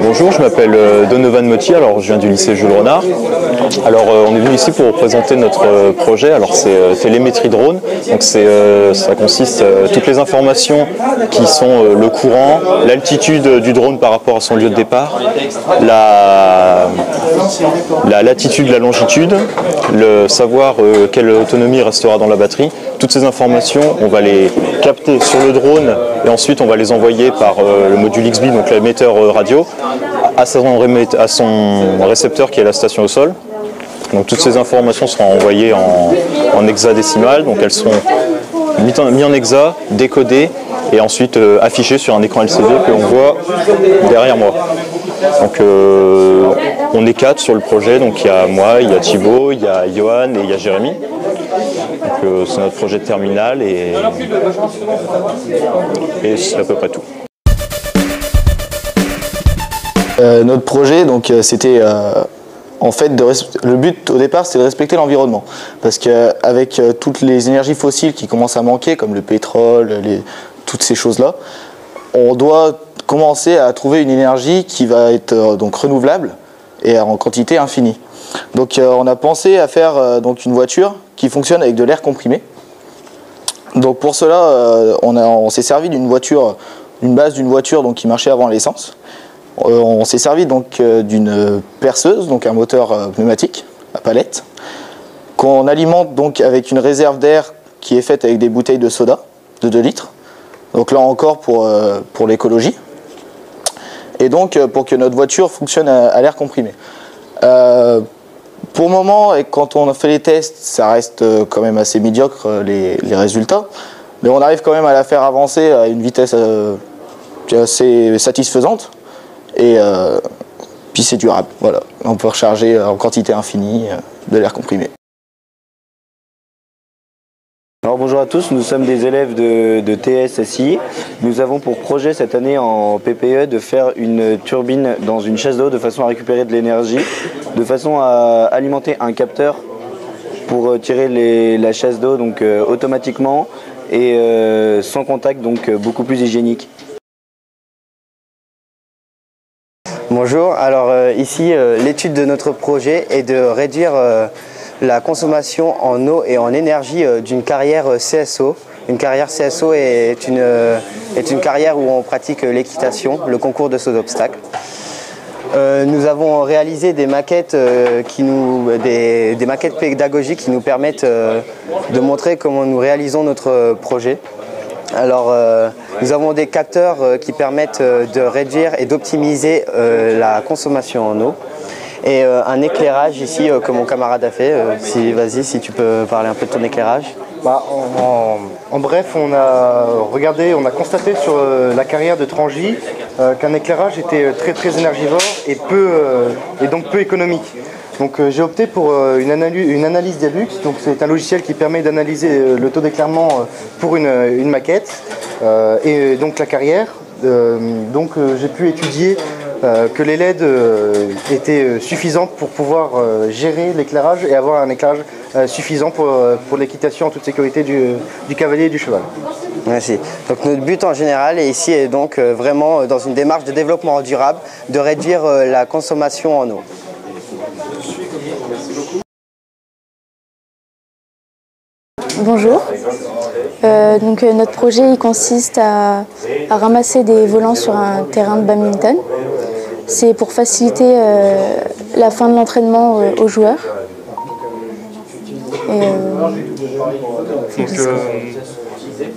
Bonjour, je m'appelle Donovan Motti, alors je viens du lycée Jules Renard. Alors on est venu ici pour présenter notre projet, alors c'est télémétrie drone, donc ça consiste toutes les informations qui sont le courant, l'altitude du drone par rapport à son lieu de départ, la latitude, la longitude, le savoir quelle autonomie restera dans la batterie. Toutes ces informations, on va les capter sur le drone et ensuite on va les envoyer par le module XBee, donc l'émetteur radio, à son récepteur qui est la station au sol. Donc toutes ces informations seront envoyées en hexadécimal, donc elles seront mises en hexa, décodées et ensuite affichées sur un écran LCD que l'on voit derrière moi. Donc on est 4 sur le projet, donc il y a moi, il y a Thibaut, il y a Johan et il y a Jérémy. Donc c'est notre projet de terminale et c'est à peu près tout. Notre projet, donc c'était en fait le but au départ, c'était de respecter l'environnement, parce qu'avec toutes les énergies fossiles qui commencent à manquer, comme le pétrole, toutes ces choses-là, on doit commencer à trouver une énergie qui va être donc renouvelable et en quantité infinie. Donc on a pensé à faire donc une voiture qui fonctionne avec de l'air comprimé. Donc pour cela, on s'est servi d'une base d'une voiture donc, qui marchait avant l'essence. On s'est servi donc d'une perceuse, donc un moteur pneumatique à palette, qu'on alimente donc avec une réserve d'air qui est faite avec des bouteilles de soda de 2 litres. Donc là encore pour l'écologie. Et donc pour que notre voiture fonctionne à l'air comprimé. Pour le moment, et quand on a fait les tests, ça reste quand même assez médiocre les résultats, mais on arrive quand même à la faire avancer à une vitesse assez satisfaisante. Et puis c'est durable, voilà. On peut recharger en quantité infinie de l'air comprimé. Alors bonjour à tous, nous sommes des élèves de TSSI. Nous avons pour projet cette année en PPE de faire une turbine dans une chasse d'eau de façon à récupérer de l'énergie, de façon à alimenter un capteur pour tirer la chasse d'eau donc automatiquement et sans contact, donc beaucoup plus hygiénique. Bonjour, alors ici l'étude de notre projet est de réduire la consommation en eau et en énergie d'une carrière CSO. Une carrière CSO est une carrière où on pratique l'équitation, le concours de saut d'obstacles. Nous avons réalisé des maquettes, des maquettes pédagogiques qui nous permettent de montrer comment nous réalisons notre projet. Alors, nous avons des capteurs qui permettent de réduire et d'optimiser la consommation en eau. Et un éclairage ici que mon camarade a fait. Vas-y, si tu peux parler un peu de ton éclairage. En bref, on a constaté sur la carrière de Trangy qu'un éclairage était très énergivore et donc peu économique. Donc j'ai opté pour une analyse Dialux, donc c'est un logiciel qui permet d'analyser le taux d'éclairement pour une maquette et donc la carrière. Donc j'ai pu étudier que les LED étaient suffisants pour pouvoir gérer l'éclairage et avoir un éclairage suffisant pour l'équitation en toute sécurité du cavalier et du cheval. Merci. Donc notre but en général ici est donc vraiment dans une démarche de développement durable, de réduire la consommation en eau. Bonjour, notre projet il consiste à ramasser des volants sur un terrain de badminton. C'est pour faciliter la fin de l'entraînement aux joueurs.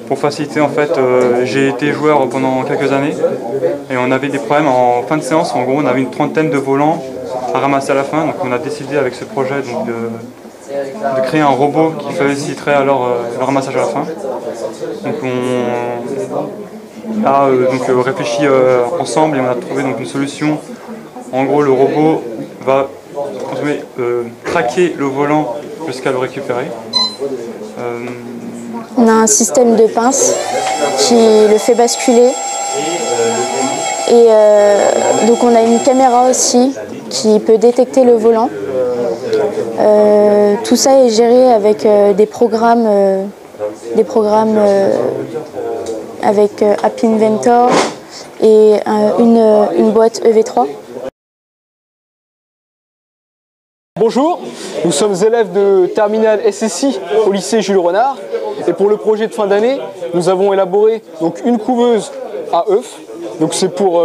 Pour faciliter en fait, j'ai été joueur pendant quelques années et on avait des problèmes en fin de séance. En gros, on avait une trentaine de volants à ramasser à la fin, donc on a décidé avec ce projet donc, de créer un robot qui faciliterait alors le ramassage à la fin. Donc on a réfléchi ensemble et on a trouvé donc, une solution. En gros, le robot va traquer le volant jusqu'à le récupérer. On a un système de pince qui le fait basculer. Et donc on a une caméra aussi qui peut détecter le volant. Tout ça est géré avec des programmes avec App Inventor et une boîte EV3. Bonjour, nous sommes élèves de terminale SSI au lycée Jules Renard et pour le projet de fin d'année, nous avons élaboré donc une couveuse à œufs. Donc c'est pour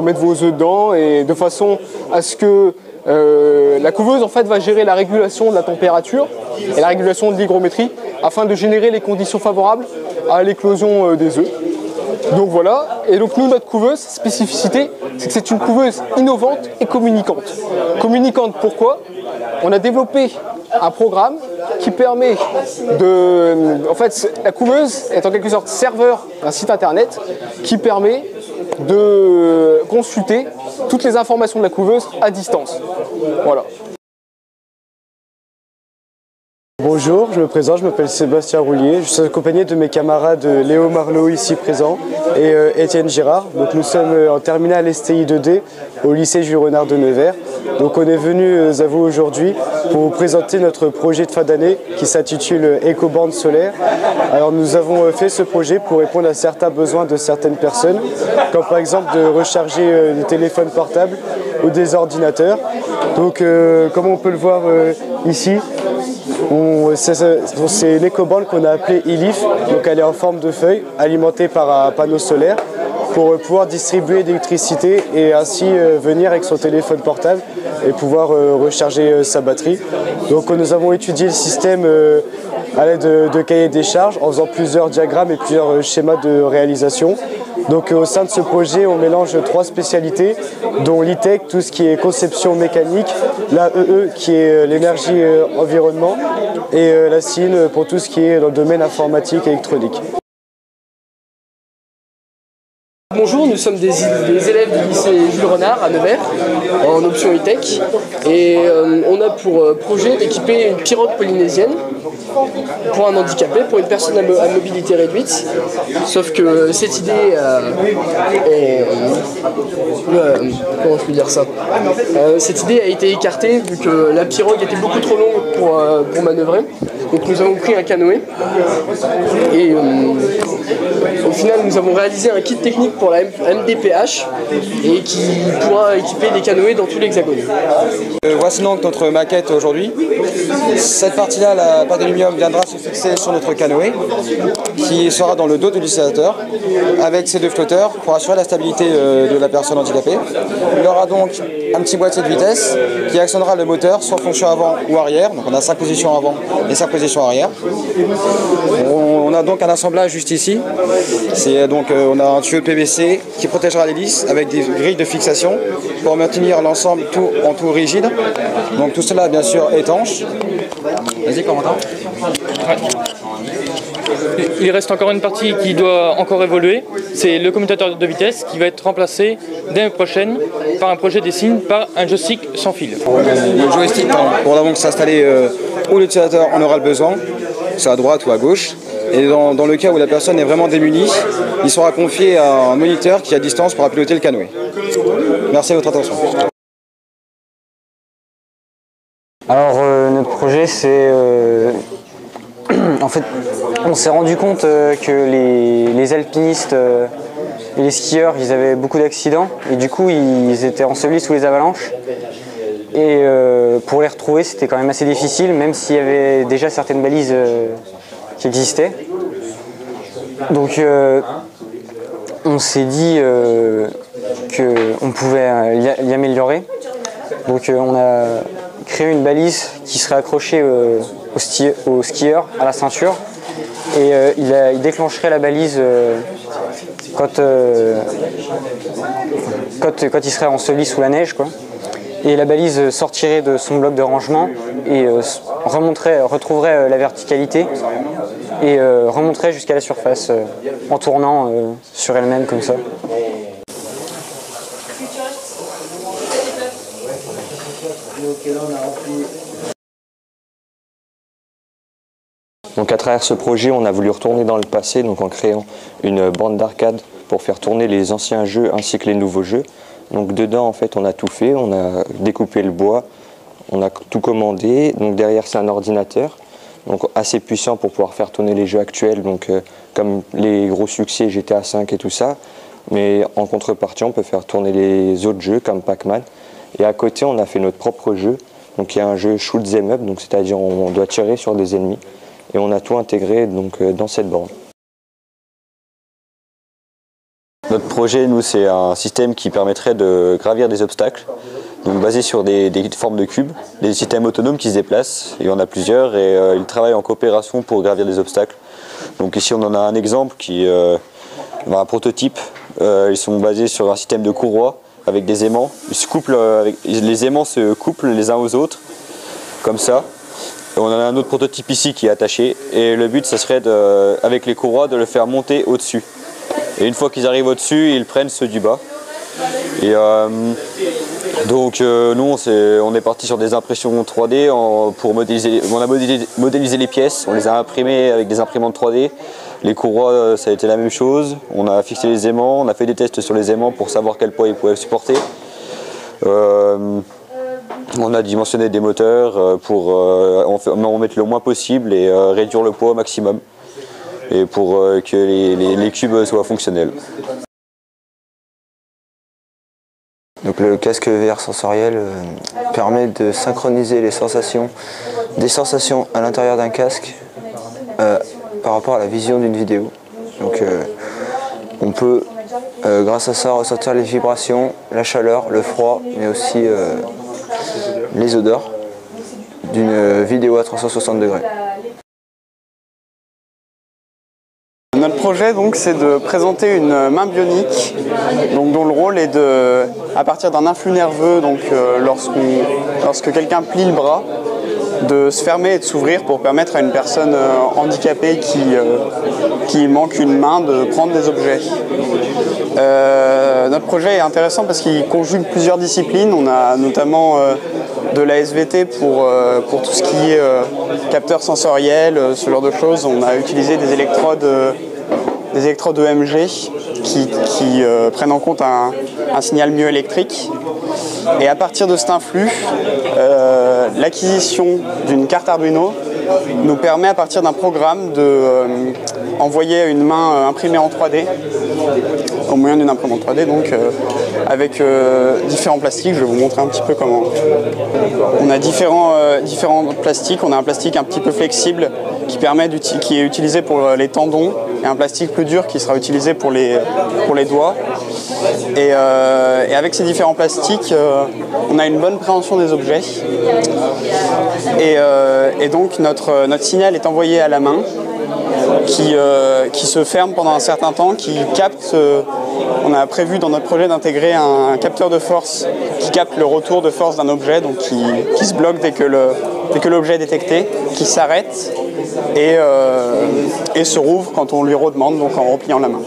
mettre vos œufs dedans et de façon à ce que la couveuse en fait va gérer la régulation de la température et la régulation de l'hygrométrie afin de générer les conditions favorables à l'éclosion des œufs. Donc voilà, et donc nous notre couveuse, spécificité, c'est que c'est une couveuse innovante et communicante. Communicante pourquoi? On a développé un programme qui permet de... En fait, la couveuse est en quelque sorte serveur d'un site internet qui permet de consulter toutes les informations de la couveuse à distance. Voilà. Bonjour, je me présente, je m'appelle Sébastien Roulier, je suis accompagné de mes camarades Léo Marleau ici présent et Étienne Girard. Donc nous sommes en terminale STI 2D au lycée Jules Renard de Nevers. Donc on est venus à vous aujourd'hui pour vous présenter notre projet de fin d'année qui s'intitule Éco-bande solaire. Alors nous avons fait ce projet pour répondre à certains besoins de certaines personnes, comme par exemple de recharger des téléphones portables ou des ordinateurs. Donc comme on peut le voir ici, c'est une éco-bande qu'on a appelée e-leaf, donc elle est en forme de feuille alimentée par un panneau solaire pour pouvoir distribuer de l'électricité et ainsi venir avec son téléphone portable et pouvoir recharger sa batterie. Donc nous avons étudié le système à l'aide de cahiers des charges en faisant plusieurs diagrammes et plusieurs schémas de réalisation. Donc au sein de ce projet, on mélange 3 spécialités, dont l'e-tech, tout ce qui est conception mécanique, la EE qui est l'énergie environnement et la SIN pour tout ce qui est dans le domaine informatique et électronique. Bonjour, nous sommes des élèves du lycée Jules Renard à Nevers, en option e-tech, et on a pour projet d'équiper une pirogue polynésienne pour un handicapé, pour une personne à mobilité réduite, sauf que cette idée comment je peux dire ça, cette idée a été écartée vu que la pirogue était beaucoup trop longue pour manœuvrer. Donc nous avons pris un canoë et au final nous avons réalisé un kit technique pour la MDPH et qui pourra équiper des canoës dans tout l'hexagone. Voici donc notre maquette aujourd'hui. Cette partie-là, la pâte d'aluminium viendra se fixer sur notre canoë qui sera dans le dos de l'utilisateur avec ses 2 flotteurs pour assurer la stabilité de la personne handicapée. Il y aura donc un petit boîtier de vitesse qui actionnera le moteur soit fonction avant ou arrière. Donc on a 5 positions avant et 5 positions arrière. On a donc un assemblage juste ici. On a un tuyau de PVC qui protégera l'hélice avec des grilles de fixation pour maintenir l'ensemble en tout rigide. Donc tout cela bien sûr étanche. Vas-y Corentin. Il reste encore une partie qui doit encore évoluer, c'est le commutateur de vitesse qui va être remplacé dès l'année prochaine par un projet des signes par un joystick sans fil. Le joystick pourra donc s'installer où l'utilisateur en aura le besoin, soit à droite ou à gauche. Et dans le cas où la personne est vraiment démunie, il sera confié à un moniteur qui à distance pourra piloter le canoë. Merci de votre attention. Alors notre projet c'est en fait on s'est rendu compte que les alpinistes et les skieurs ils avaient beaucoup d'accidents et du coup ils étaient ensevelis sous les avalanches et pour les retrouver c'était quand même assez difficile même s'il y avait déjà certaines balises qui existaient. Donc on s'est dit qu'on pouvait y améliorer. Donc on a créé une balise qui serait accrochée au skieur à la ceinture et il déclencherait la balise quand il serait enseveli sous la neige, quoi. Et la balise sortirait de son bloc de rangement et retrouverait la verticalité et remonterait jusqu'à la surface en tournant sur elle-même comme ça. Donc à travers ce projet, on a voulu retourner dans le passé, donc en créant une bande d'arcade pour faire tourner les anciens jeux ainsi que les nouveaux jeux. Donc dedans, en fait, on a tout fait, on a découpé le bois, on a tout commandé. Donc derrière, c'est un ordinateur. donc assez puissant pour pouvoir faire tourner les jeux actuels, donc comme les gros succès GTA V et tout ça. Mais en contrepartie, on peut faire tourner les autres jeux comme Pac-Man. Et à côté, on a fait notre propre jeu. Donc il y a un jeu shoot 'em up, donc c'est-à-dire on doit tirer sur des ennemis. Et on a tout intégré donc, dans cette borne. Notre projet, nous, c'est un système qui permettrait de gravir des obstacles, donc basé sur des formes de cubes, des systèmes autonomes qui se déplacent. Il y en a plusieurs et ils travaillent en coopération pour gravir des obstacles. Donc ici, on en a un exemple qui un prototype. Ils sont basés sur un système de courroies avec des aimants. Les aimants se couplent les uns aux autres, comme ça. Et on en a un autre prototype ici qui est attaché. Et le but, ce serait, avec les courroies, de le faire monter au-dessus. Et une fois qu'ils arrivent au-dessus, ils prennent ceux du bas. Et donc nous, on est parti sur des impressions 3D pour modéliser. On a modélisé les pièces, on les a imprimées avec des imprimantes 3D. Les courroies, ça a été la même chose. On a fixé les aimants, on a fait des tests sur les aimants pour savoir quel poids ils pouvaient supporter. On a dimensionné des moteurs pour en mettre le moins possible et réduire le poids au maximum. Et pour que les cubes soient fonctionnels. Donc le casque VR sensoriel permet de synchroniser les sensations, des sensations à l'intérieur d'un casque par rapport à la vision d'une vidéo. Donc on peut grâce à ça ressentir les vibrations, la chaleur, le froid, mais aussi les odeurs d'une vidéo à 360 degrés. Notre projet c'est de présenter une main bionique dont le rôle est de, à partir d'un influx nerveux, lorsque quelqu'un plie le bras, de se fermer et de s'ouvrir pour permettre à une personne handicapée qui manque une main de prendre des objets. Notre projet est intéressant parce qu'il conjugue plusieurs disciplines. On a notamment de la SVT pour tout ce qui est capteurs sensoriels, ce genre de choses. On a utilisé des électrodes EMG qui prennent en compte un signal myoélectrique. Et à partir de cet influx, l'acquisition d'une carte Arduino nous permet à partir d'un programme d'envoyer une main imprimée en 3D, au moyen d'une imprimante 3D, avec différents plastiques. Je vais vous montrer un petit peu comment. On a différents plastiques. On a un plastique un petit peu flexible qui est utilisé pour les tendons, et un plastique plus dur qui sera utilisé pour les doigts. Et avec ces différents plastiques, on a une bonne préhension des objets. Et donc notre signal est envoyé à la main, qui se ferme pendant un certain temps, qui capte. On a prévu dans notre projet d'intégrer un capteur de force qui capte le retour de force d'un objet, donc qui se bloque dès que l'objet est détecté, qui s'arrête et se rouvre quand on lui redemande, donc en repliant la main.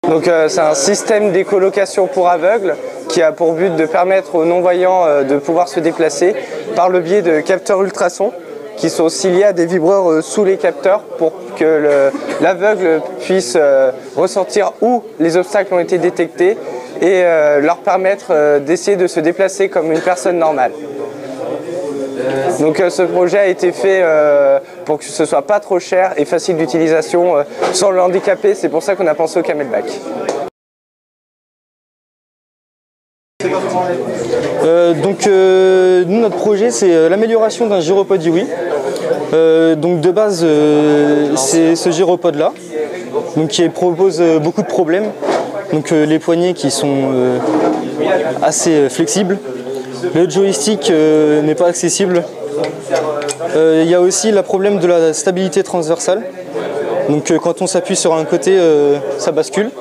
Donc c'est un système d'écolocation pour aveugles qui a pour but de permettre aux non-voyants de pouvoir se déplacer par le biais de capteurs ultrasons qui sont aussi liés à des vibreurs sous les capteurs pour que l'aveugle puisse ressentir où les obstacles ont été détectés et leur permettre d'essayer de se déplacer comme une personne normale. Donc ce projet a été fait pour que ce soit pas trop cher et facile d'utilisation sans le handicaper, c'est pour ça qu'on a pensé au camelback. Nous, notre projet, c'est l'amélioration d'un gyropode Yui. Donc de base, c'est ce gyropode-là, qui propose beaucoup de problèmes. Donc les poignées qui sont assez flexibles. Le joystick n'est pas accessible. Il y a aussi le problème de la stabilité transversale. Donc quand on s'appuie sur un côté, ça bascule.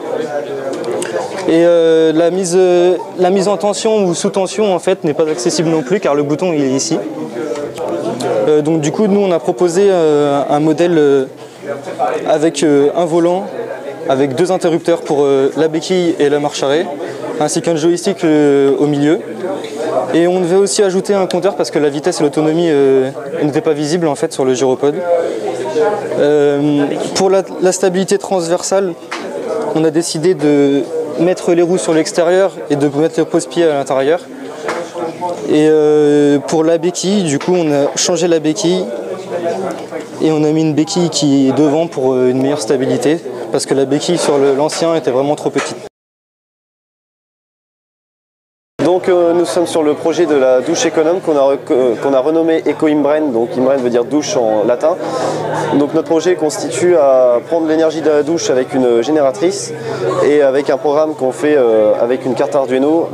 Et la mise en tension ou sous tension en fait n'est pas accessible non plus car le bouton il est ici. Donc du coup nous on a proposé un modèle avec un volant, avec deux interrupteurs pour la béquille et la marche arrêt, ainsi qu'un joystick au milieu. Et on devait aussi ajouter un compteur parce que la vitesse et l'autonomie n'étaient pas visibles en fait sur le gyropode. Pour la stabilité transversale, on a décidé de mettre les roues sur l'extérieur et de mettre le pose-pied à l'intérieur. Et pour la béquille, du coup, on a changé la béquille et on a mis une béquille qui est devant pour une meilleure stabilité, parce que la béquille sur l'ancien était vraiment trop petite. Donc nous sommes sur le projet de la douche économe qu'on a renommé Eco-Imbren, donc Imbren veut dire douche en latin. Donc notre projet consiste à prendre l'énergie de la douche avec une génératrice et avec un programme qu'on fait avec une carte Arduino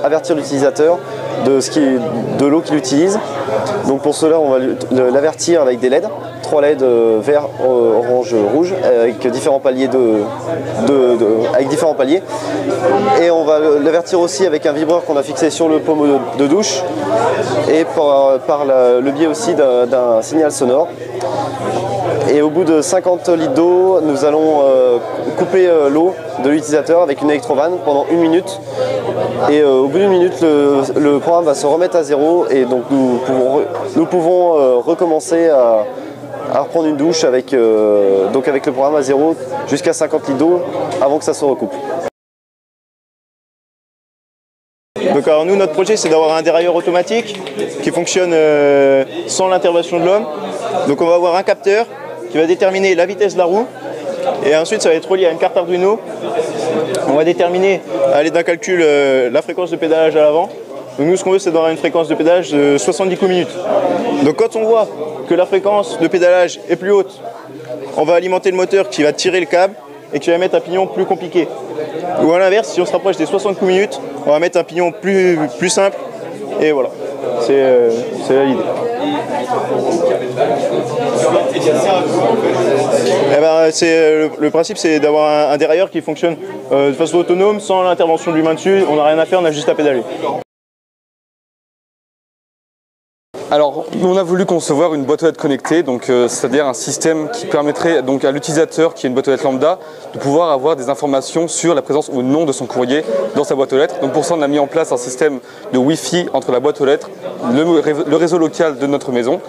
d'avertir l'utilisateur de l'eau qu'il utilise. Donc pour cela on va l'avertir avec des LED, 3 LED vert, orange, rouge, avec différents paliers Et on va l'avertir aussi avec un vibreur qu'on a fixé sur le pommeau de douche et par le biais aussi d'un signal sonore. Et au bout de 50 litres d'eau, nous allons couper l'eau de l'utilisateur avec une électrovanne pendant 1 minute. Et au bout d'une minute, le programme va se remettre à zéro et donc nous pouvons recommencer à reprendre une douche avec le programme à zéro jusqu'à 50 litres d'eau avant que ça se recoupe. Donc alors nous, notre projet, c'est d'avoir un dérailleur automatique qui fonctionne sans l'intervention de l'homme. Donc on va avoir un capteur qui va déterminer la vitesse de la roue et ensuite ça va être relié à une carte Arduino. On va déterminer à l'aide d'un calcul la fréquence de pédalage à l'avant. Donc nous, ce qu'on veut, c'est d'avoir une fréquence de pédalage de 70 coups minutes. Donc quand on voit que la fréquence de pédalage est plus haute, on va alimenter le moteur qui va tirer le câble et qui va mettre un pignon plus compliqué. Ou à l'inverse, si on se rapproche des 60 coups minutes, on va mettre un pignon plus simple. Et voilà, c'est là l'idée. Le principe, c'est d'avoir un dérailleur qui fonctionne de façon autonome, sans l'intervention de l'humain dessus. On n'a rien à faire, on a juste à pédaler. Alors, on a voulu concevoir une boîte aux lettres connectée, c'est-à-dire un système qui permettrait donc à l'utilisateur qui est une boîte aux lettres lambda de pouvoir avoir des informations sur la présence ou non de son courrier dans sa boîte aux lettres. Donc pour ça, on a mis en place un système de Wi-Fi entre la boîte aux lettres, le réseau local de notre maison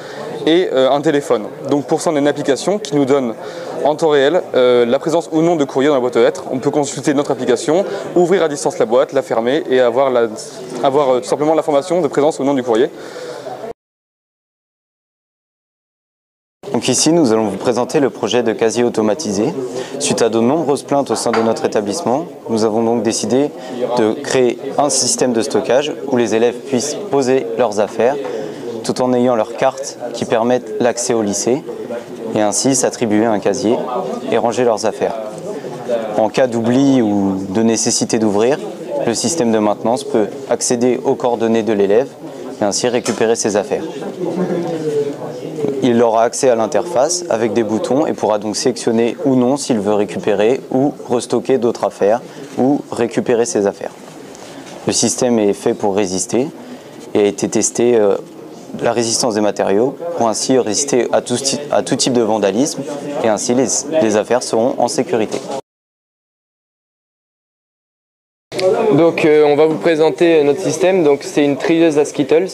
et un téléphone. Donc pour ça, on a une application qui nous donne en temps réel la présence ou non de courrier dans la boîte aux lettres. On peut consulter notre application, ouvrir à distance la boîte, la fermer et avoir tout simplement l'information de présence ou non du courrier. Donc ici, nous allons vous présenter le projet de casier automatisé. Suite à de nombreuses plaintes au sein de notre établissement, nous avons donc décidé de créer un système de stockage où les élèves puissent poser leurs affaires tout en ayant leurs cartes qui permettent l'accès au lycée et ainsi s'attribuer un casier et ranger leurs affaires. En cas d'oubli ou de nécessité d'ouvrir, le système de maintenance peut accéder aux coordonnées de l'élève et ainsi récupérer ses affaires. Il aura accès à l'interface avec des boutons et pourra donc sélectionner ou non s'il veut récupérer ou restocker d'autres affaires ou récupérer ses affaires. Le système est fait pour résister et a été testé la résistance des matériaux pour ainsi résister à tout type de vandalisme et ainsi les affaires seront en sécurité. Donc on va vous présenter notre système. Donc c'est une trieuse à Skittles.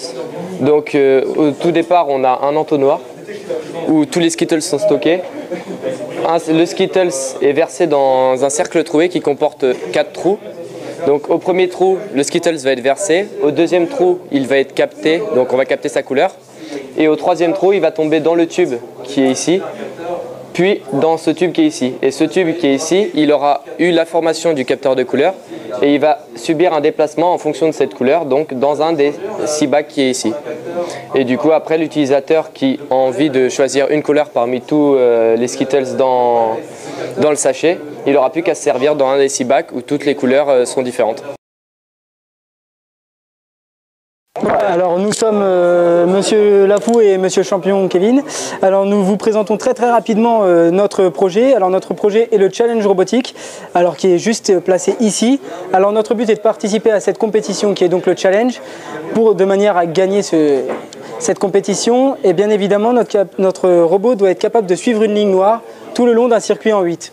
Donc au tout départ on a un entonnoir où tous les Skittles sont stockés. Le Skittles est versé dans un cercle troué qui comporte 4 trous. Donc au premier trou, le Skittles va être versé. Au deuxième trou, il va être capté, donc on va capter sa couleur. Et au troisième trou, il va tomber dans le tube qui est ici, puis dans ce tube qui est ici. Et ce tube qui est ici, il aura eu l'information du capteur de couleur et il va subir un déplacement en fonction de cette couleur, donc dans un des 6 bacs qui est ici. Et du coup, après, l'utilisateur qui a envie de choisir une couleur parmi tous les Skittles dans le sachet, il n'aura plus qu'à se servir dans un des 6 bacs où toutes les couleurs sont différentes. Alors nous sommes Monsieur Lafou et Monsieur Champion Kevin. Alors nous vous présentons très rapidement notre projet. Alors notre projet est le challenge robotique, alors qui est juste placé ici. Alors notre but est de participer à cette compétition qui est donc le challenge, de manière à gagner cette compétition. Et bien évidemment notre robot doit être capable de suivre une ligne noire tout le long d'un circuit en 8.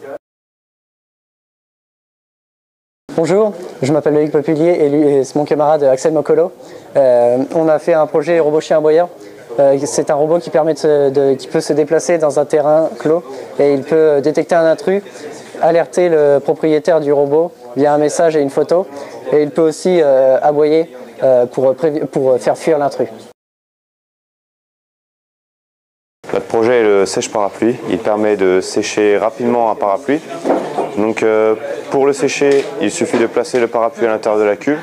Bonjour, je m'appelle Loïc Populier et c'est mon camarade Axel Mokolo. On a fait un projet robot chien aboyeur. C'est un robot qui peut se déplacer dans un terrain clos et il peut détecter un intrus, alerter le propriétaire du robot via un message et une photo. Et il peut aussi aboyer pour faire fuir l'intrus. Notre projet est le sèche-parapluie. Il permet de sécher rapidement un parapluie. Donc pour le sécher, il suffit de placer le parapluie à l'intérieur de la cuve.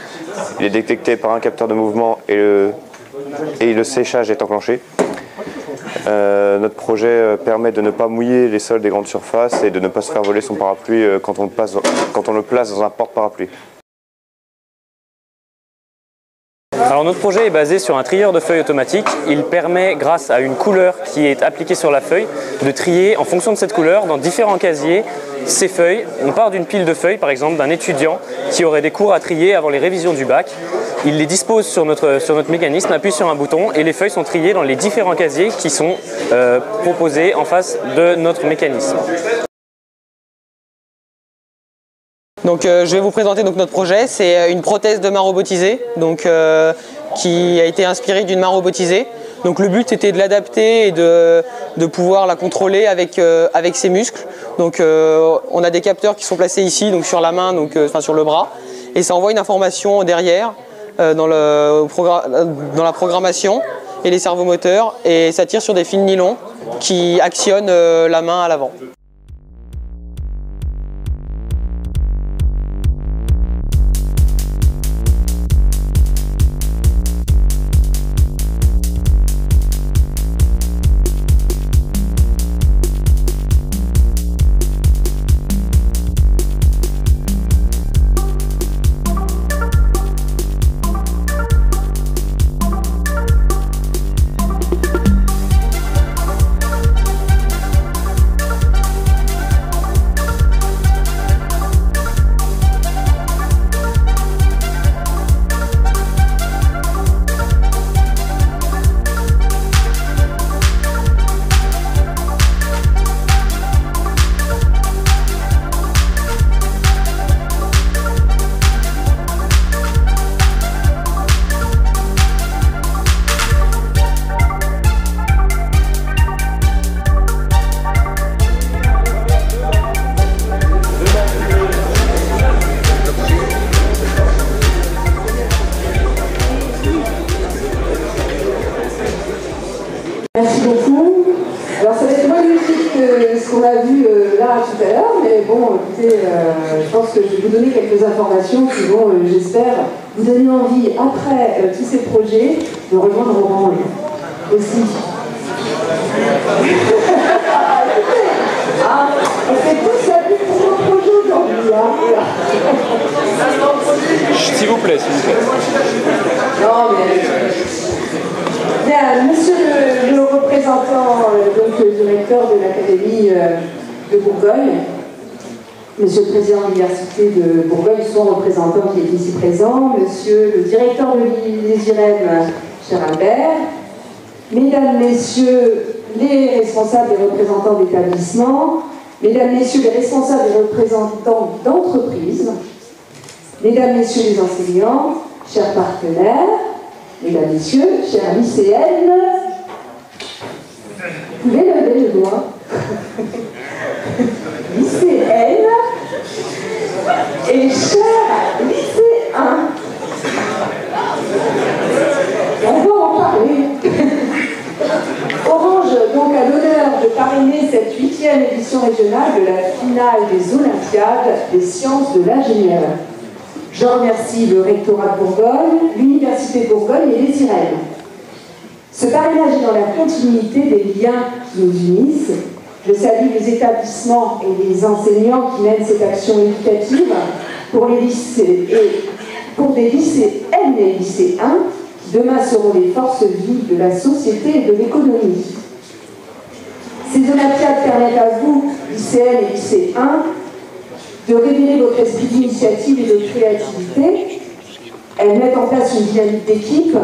Il est détecté par un capteur de mouvement et le séchage est enclenché. Notre projet permet de ne pas mouiller les sols des grandes surfaces et de ne pas se faire voler son parapluie quand on le place dans un porte-parapluie. Alors notre projet est basé sur un trieur de feuilles automatique. Il permet, grâce à une couleur qui est appliquée sur la feuille, de trier en fonction de cette couleur dans différents casiers ces feuilles. On part d'une pile de feuilles, par exemple, d'un étudiant qui aurait des cours à trier avant les révisions du bac. Il les dispose sur notre mécanisme, appuie sur un bouton et les feuilles sont triées dans les différents casiers qui sont proposés en face de notre mécanisme. Donc, je vais vous présenter notre projet. C'est une prothèse de main robotisée qui a été inspirée d'une main robotisée. Donc, le but était de l'adapter et de pouvoir la contrôler avec ses muscles. Donc, on a des capteurs qui sont placés ici, donc sur la main, sur le bras. Et ça envoie une information derrière dans la programmation et les servomoteurs. Et ça tire sur des fils de nylon qui actionnent la main à l'avant. Merci beaucoup. Alors ça va être moins ludique que ce qu'on a vu là tout à l'heure, mais bon, écoutez, je pense que je vais vous donner quelques informations qui vont, j'espère, vous donner envie, après tous ces projets, de rejoindre Orange aussi. Ah, on fait tous la pub pour nos projets aujourd'hui. Hein, S'il vous plaît, s'il vous plaît. Non, mais... Bien, monsieur le représentant, donc le directeur de l'Académie de Bourgogne, monsieur le président de l'Université de Bourgogne, son représentant qui est ici présent, monsieur le directeur de l'ISIREM, cher Albert, mesdames, messieurs les responsables et représentants d'établissements, mesdames, messieurs les responsables et représentants d'entreprises, mesdames, messieurs les enseignants, chers partenaires, mesdames, messieurs, chers lycéennes, vous pouvez lever le doigt. Lycéennes et chers lycéens. On va en parler. Orange donc a l'honneur de parrainer cette 8e édition régionale de la finale des Olympiades des sciences de l'ingénieur. Je remercie le rectorat de Bourgogne, l'Université de Bourgogne et les IREM. Ce parrainage est dans la continuité des liens qui nous unissent. Je salue les établissements et les enseignants qui mènent cette action éducative pour les lycées et pour des lycéennes et lycéens qui demain seront les forces vives de la société et de l'économie. Ces Olympiades permettent à vous, lycéennes et lycéens, de révéler votre esprit d'initiative et de créativité. Elles mettent en place une dynamique d'équipe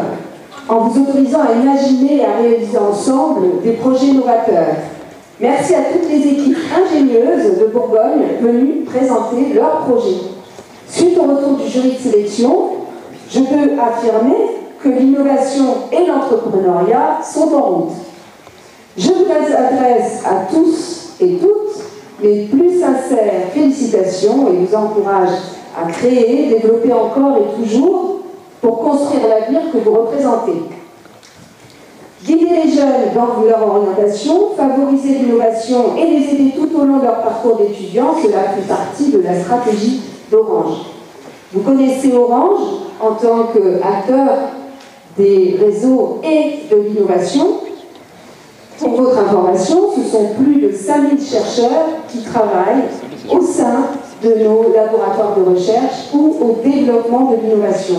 en vous autorisant à imaginer et à réaliser ensemble des projets novateurs. Merci à toutes les équipes ingénieuses de Bourgogne venues présenter leurs projets. Suite au retour du jury de sélection, je peux affirmer que l'innovation et l'entrepreneuriat sont en route. Je vous adresse à tous et toutes mes plus sincères félicitations et vous encourage à créer, développer encore et toujours pour construire l'avenir que vous représentez. Guider les jeunes dans leur orientation, favoriser l'innovation et les aider tout au long de leur parcours d'étudiant, cela fait partie de la stratégie d'Orange. Vous connaissez Orange en tant qu'acteur des réseaux et de l'innovation. Pour votre information, ce sont plus de 5000 chercheurs qui travaillent au sein de nos laboratoires de recherche ou au développement de l'innovation.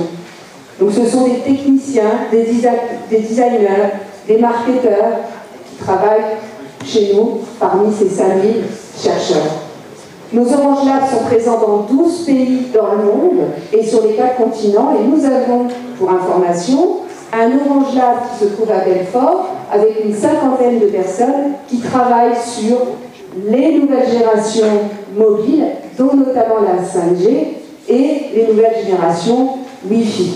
Donc ce sont des techniciens, des designers, des marketeurs qui travaillent chez nous parmi ces 5000 chercheurs. Nos Orange Labs sont présents dans 12 pays dans le monde et sur les 4 continents, et nous avons, pour information, un Orange Lab qui se trouve à Belfort avec une 50aine de personnes qui travaillent sur les nouvelles générations mobiles, dont notamment la 5G et les nouvelles générations Wi-Fi.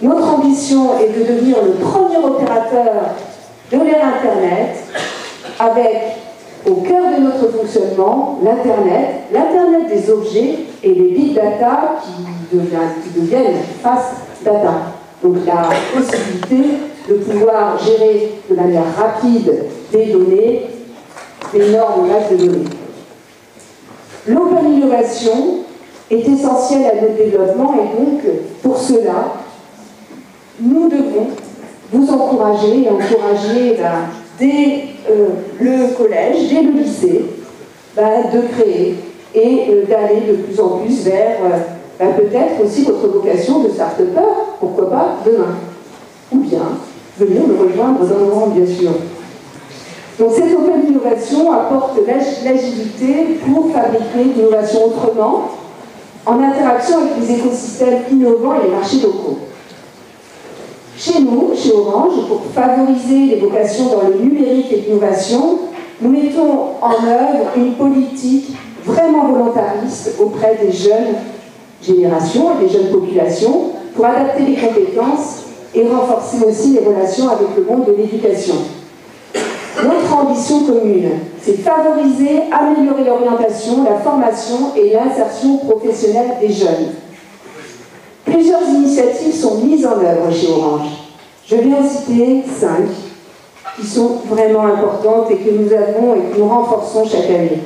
Notre ambition est de devenir le premier opérateur de l'ère Internet avec, au cœur de notre fonctionnement, l'Internet des objets et les big data qui deviennent fast data. Donc la possibilité de pouvoir gérer de manière rapide des données, d'énormes masses de données. L'open innovation est essentielle à notre développement et donc pour cela, nous devons vous encourager et encourager dès le collège, dès le lycée, de créer et d'aller de plus en plus vers peut-être aussi votre vocation de start-upper, pourquoi pas demain. Ou bien venir me rejoindre dans le rang, bien sûr. Donc cette open innovation apporte l'agilité pour fabriquer l'innovation autrement, en interaction avec les écosystèmes innovants et les marchés locaux. Chez nous, chez Orange, pour favoriser les vocations dans le numérique et l'innovation, nous mettons en œuvre une politique vraiment volontariste auprès des jeunes générations et des jeunes populations pour adapter les compétences et renforcer aussi les relations avec le monde de l'éducation. Notre ambition commune, c'est favoriser, améliorer l'orientation, la formation et l'insertion professionnelle des jeunes. Plusieurs initiatives sont mises en œuvre chez Orange. Je vais en citer 5 qui sont vraiment importantes et que nous avons et que nous renforçons chaque année.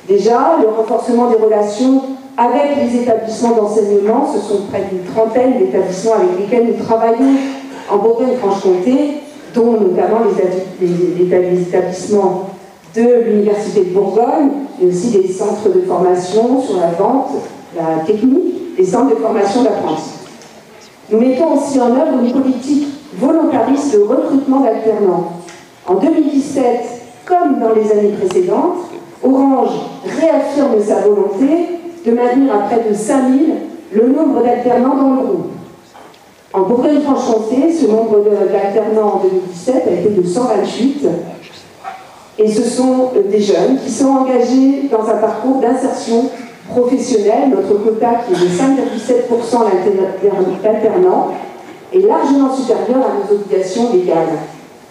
Déjà, le renforcement des relations avec les établissements d'enseignement, ce sont près d'une trentaine d'établissements avec lesquels nous travaillons en Bourgogne-Franche-Comté, dont notamment les établissements de l'Université de Bourgogne, mais aussi des centres de formation sur la vente, la technique, des centres de formation de la France. Nous mettons aussi en œuvre une politique volontariste de recrutement d'alternants. En 2017, comme dans les années précédentes, Orange réaffirme sa volonté de maintenir à près de 5000 le nombre d'alternants dans le groupe. En Bourgogne-Franche-Comté, ce nombre d'alternants en 2017 a été de 128, et ce sont des jeunes qui sont engagés dans un parcours d'insertion professionnelle. Notre quota, qui est de 5,7% d'alternants, est largement supérieur à nos obligations légales.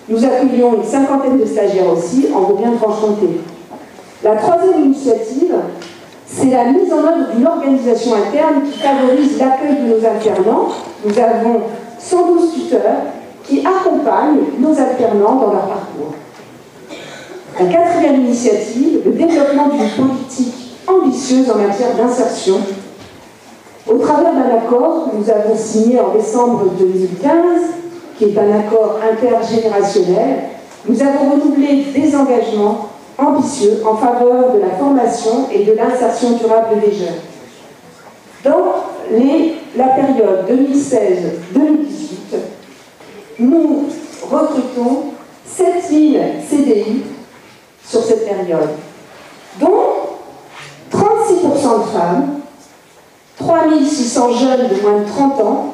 Nous accueillons une 50aine de stagiaires aussi en Bourgogne-Franche-Comté. La troisième initiative, c'est la mise en œuvre d'une organisation interne qui favorise l'accueil de nos alternants. Nous avons 112 tuteurs qui accompagnent nos alternants dans leur parcours. La quatrième initiative, le développement d'une politique ambitieuse en matière d'insertion. Au travers d'un accord que nous avons signé en décembre 2015, qui est un accord intergénérationnel, nous avons renouvelé des engagements ambitieux en faveur de la formation et de l'insertion durable des jeunes. Dans la période 2016-2018, nous recrutons 7000 CDI sur cette période, dont 36% de femmes, 3600 jeunes de moins de 30 ans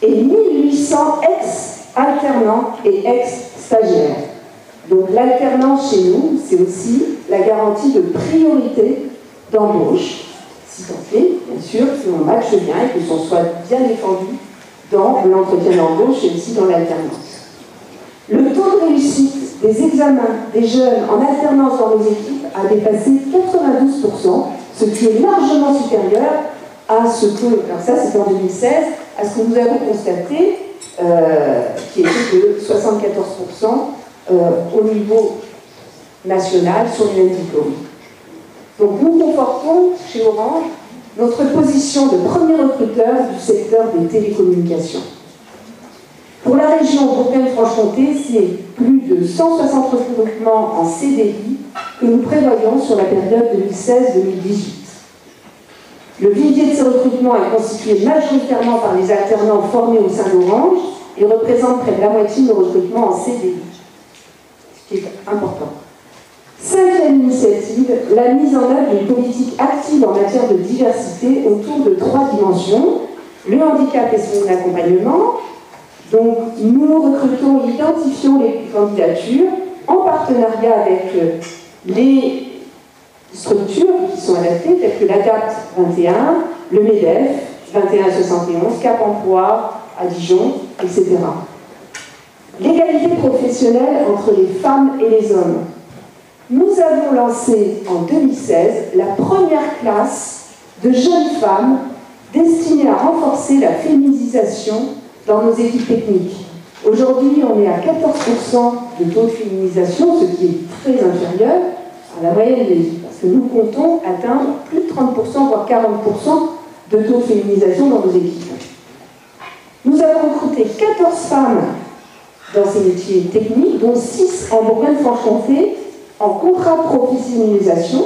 et 1800 ex-alternants et ex-stagiaires. Donc l'alternance chez nous, c'est aussi la garantie de priorité d'embauche, si tant est, bien sûr, si on matche bien et que l'on soit bien défendu dans l'entretien d'embauche et aussi dans l'alternance. Le taux de réussite des examens des jeunes en alternance dans nos équipes a dépassé 92%, ce qui est largement supérieur à ce que, alors ça c'est en 2016, à ce que nous avons constaté, qui était de 74% au niveau national sur les mêmes diplômes. Donc nous confortons chez Orange notre position de premier recruteur du secteur des télécommunications. Pour la région Bourgogne-Franche-Comté, c'est plus de 160 recrutements en CDI que nous prévoyons sur la période 2016-2018. Le vivier de ces recrutements est constitué majoritairement par les alternants formés au sein d'Orange et représente près de la moitié de nos recrutements en CDI, ce qui est important. Cinquième initiative, la mise en œuvre d'une politique active en matière de diversité autour de 3 dimensions. Le handicap et son accompagnement. Donc, nous recrutons et identifions les candidatures en partenariat avec les structures qui sont adaptées, telles que l'ADAPT 21, le MEDEF 2171, Cap Emploi à Dijon, etc. L'égalité professionnelle entre les femmes et les hommes. Nous avons lancé en 2016 la première classe de jeunes femmes destinée à renforcer la féminisation dans nos équipes techniques. Aujourd'hui, on est à 14% de taux de féminisation, ce qui est très inférieur à la moyenne des villes, parce que nous comptons atteindre plus de 30%, voire 40% de taux de féminisation dans nos équipes. Nous avons recruté 14 femmes dans ces métiers techniques, dont 6 en Bourgogne-Franche-Comté, en contrat de professionnalisation,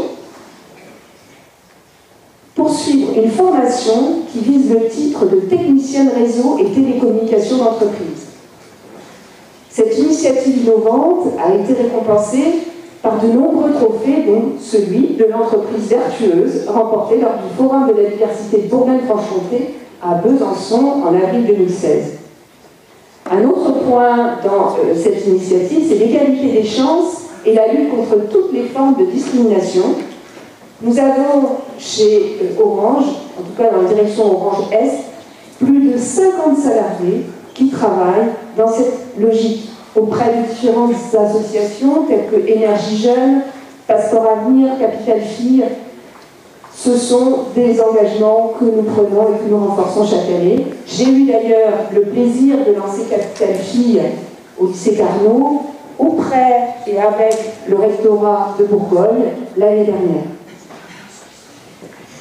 pour suivre une formation qui vise le titre de technicienne réseau et télécommunications d'entreprise. Cette initiative innovante a été récompensée par de nombreux trophées, dont celui de l'entreprise vertueuse remporté lors du Forum de la diversité de Bourgogne-Franche-Comté à Besançon en avril 2016. Un autre point dans cette initiative, c'est l'égalité des chances et la lutte contre toutes les formes de discrimination. Nous avons chez Orange, en tout cas dans la direction Orange Est, plus de 50 salariés qui travaillent dans cette logique auprès de différentes associations telles que Énergie Jeune, Passeport Avenir, Capital Filles. Ce sont des engagements que nous prenons et que nous renforçons chaque année. J'ai eu d'ailleurs le plaisir de lancer Capital Filles au lycée Carnot, auprès et avec le rectorat de Bourgogne l'année dernière.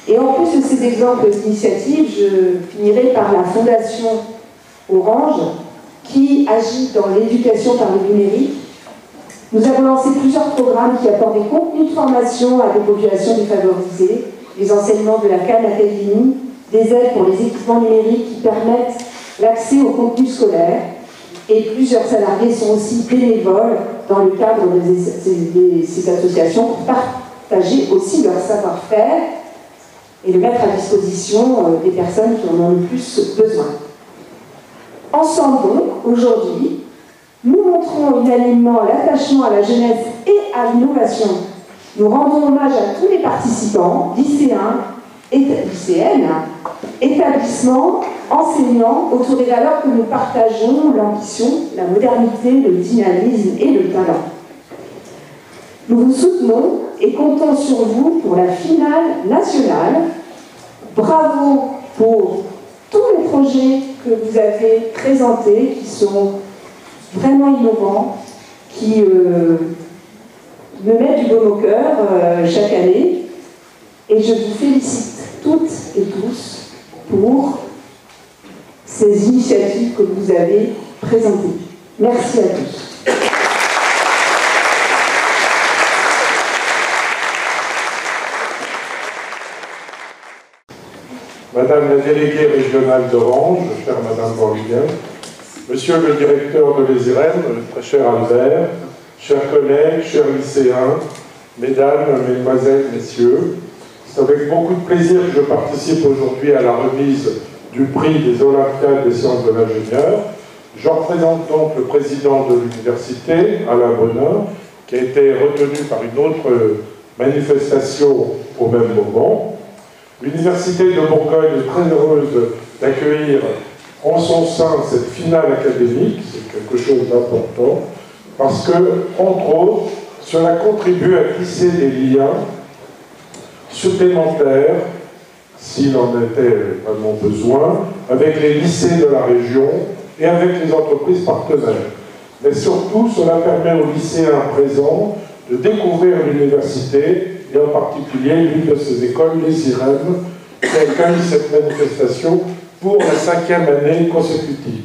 Et en plus de ces exemples d'initiatives, je finirai par la Fondation Orange, qui agit dans l'éducation par le numérique. Nous avons lancé plusieurs programmes qui apportent des contenus de formation à des populations défavorisées, les enseignements de la Khan Academy, des aides pour les équipements numériques qui permettent l'accès aux contenus scolaires. Et plusieurs salariés sont aussi bénévoles dans le cadre de ces associations pour partager aussi leur savoir-faire et le mettre à disposition des personnes qui en ont le plus besoin. Ensemble donc, aujourd'hui, nous montrons unanimement l'attachement à la jeunesse et à l'innovation. Nous rendons hommage à tous les participants, lycéens, lycéennes, établissements, enseignants, autour des valeurs que nous partageons, l'ambition, la modernité, le dynamisme et le talent. Nous vous soutenons et comptons sur vous pour la finale nationale. Bravo pour tous les projets que vous avez présentés, qui sont vraiment innovants, qui me mettent du baume au cœur chaque année. Et je vous félicite toutes et tous pour ces initiatives que vous avez présentées. Merci à tous. Madame la déléguée régionale d'Orange, chère Madame Borlien, Monsieur le directeur de l'ESIREM, très cher Albert, chers collègues, chers lycéens, Mesdames, Mesdemoiselles, Messieurs, c'est avec beaucoup de plaisir que je participe aujourd'hui à la remise du prix des Olympiades des sciences de l'ingénieur. Je représente donc le président de l'université, Alain Bonheur, qui a été retenu par une autre manifestation au même moment. L'université de Bourgogne est très heureuse d'accueillir en son sein cette finale académique, c'est quelque chose d'important, parce que, entre autres, cela contribue à tisser des liens supplémentaires, s'il en était vraiment besoin, avec les lycées de la région et avec les entreprises partenaires. Mais surtout, cela permet aux lycéens présents de découvrir l'université, et en particulier l'une de ces écoles, les IREM, qui accueille cette manifestation pour la 5e année consécutive.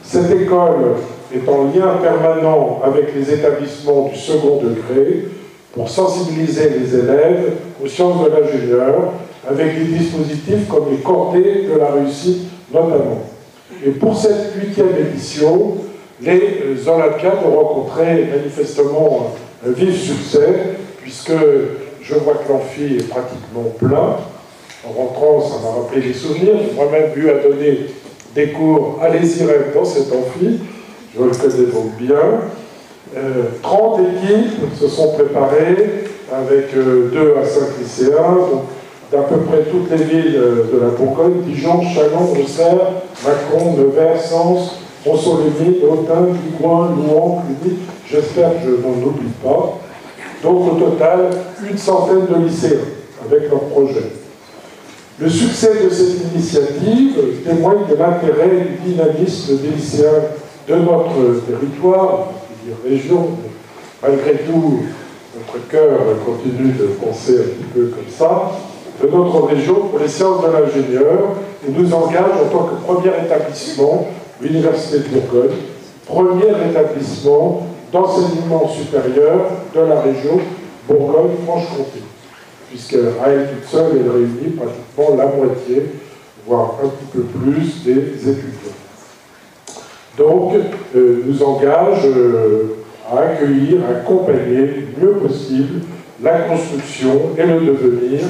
Cette école est en lien permanent avec les établissements du second degré pour sensibiliser les élèves aux sciences de l'ingénieur, avec des dispositifs comme les cordées de la réussite notamment. Et pour cette 8e édition, les Olympiades ont rencontré manifestement un vif succès, puisque je vois que l'amphi est pratiquement plein. En rentrant, ça m'a rappelé des souvenirs. J'ai moi-même eu à donner des cours à l'ESIREM dans cet amphi. Je le connais donc bien. 30 équipes se sont préparées avec 2 à 5 lycéens, donc d'à peu près toutes les villes de la Bourgogne, Dijon, Châlons, Auxerre, Mâcon, Nevers, Sens, Monceau-les-Mines, Autun, Digoin, Louan, Cluny. J'espère que je n'en oublie pas. Donc au total, une centaine de lycéens avec leur projet. Le succès de cette initiative témoigne de l'intérêt et du dynamisme des lycéens de notre territoire, je veux dire région, mais malgré tout, notre cœur continue de penser un petit peu comme ça, de notre région pour les sciences de l'ingénieur et nous engage en tant que premier établissement, l'Université de Bourgogne, premier établissement d'enseignement supérieur de la région Bourgogne-Franche-Comté, puisqu'à elle toute seule, elle réunit pratiquement la moitié, voire un petit peu plus des étudiants. Donc, nous engage à accueillir, à accompagner le mieux possible la construction et le devenir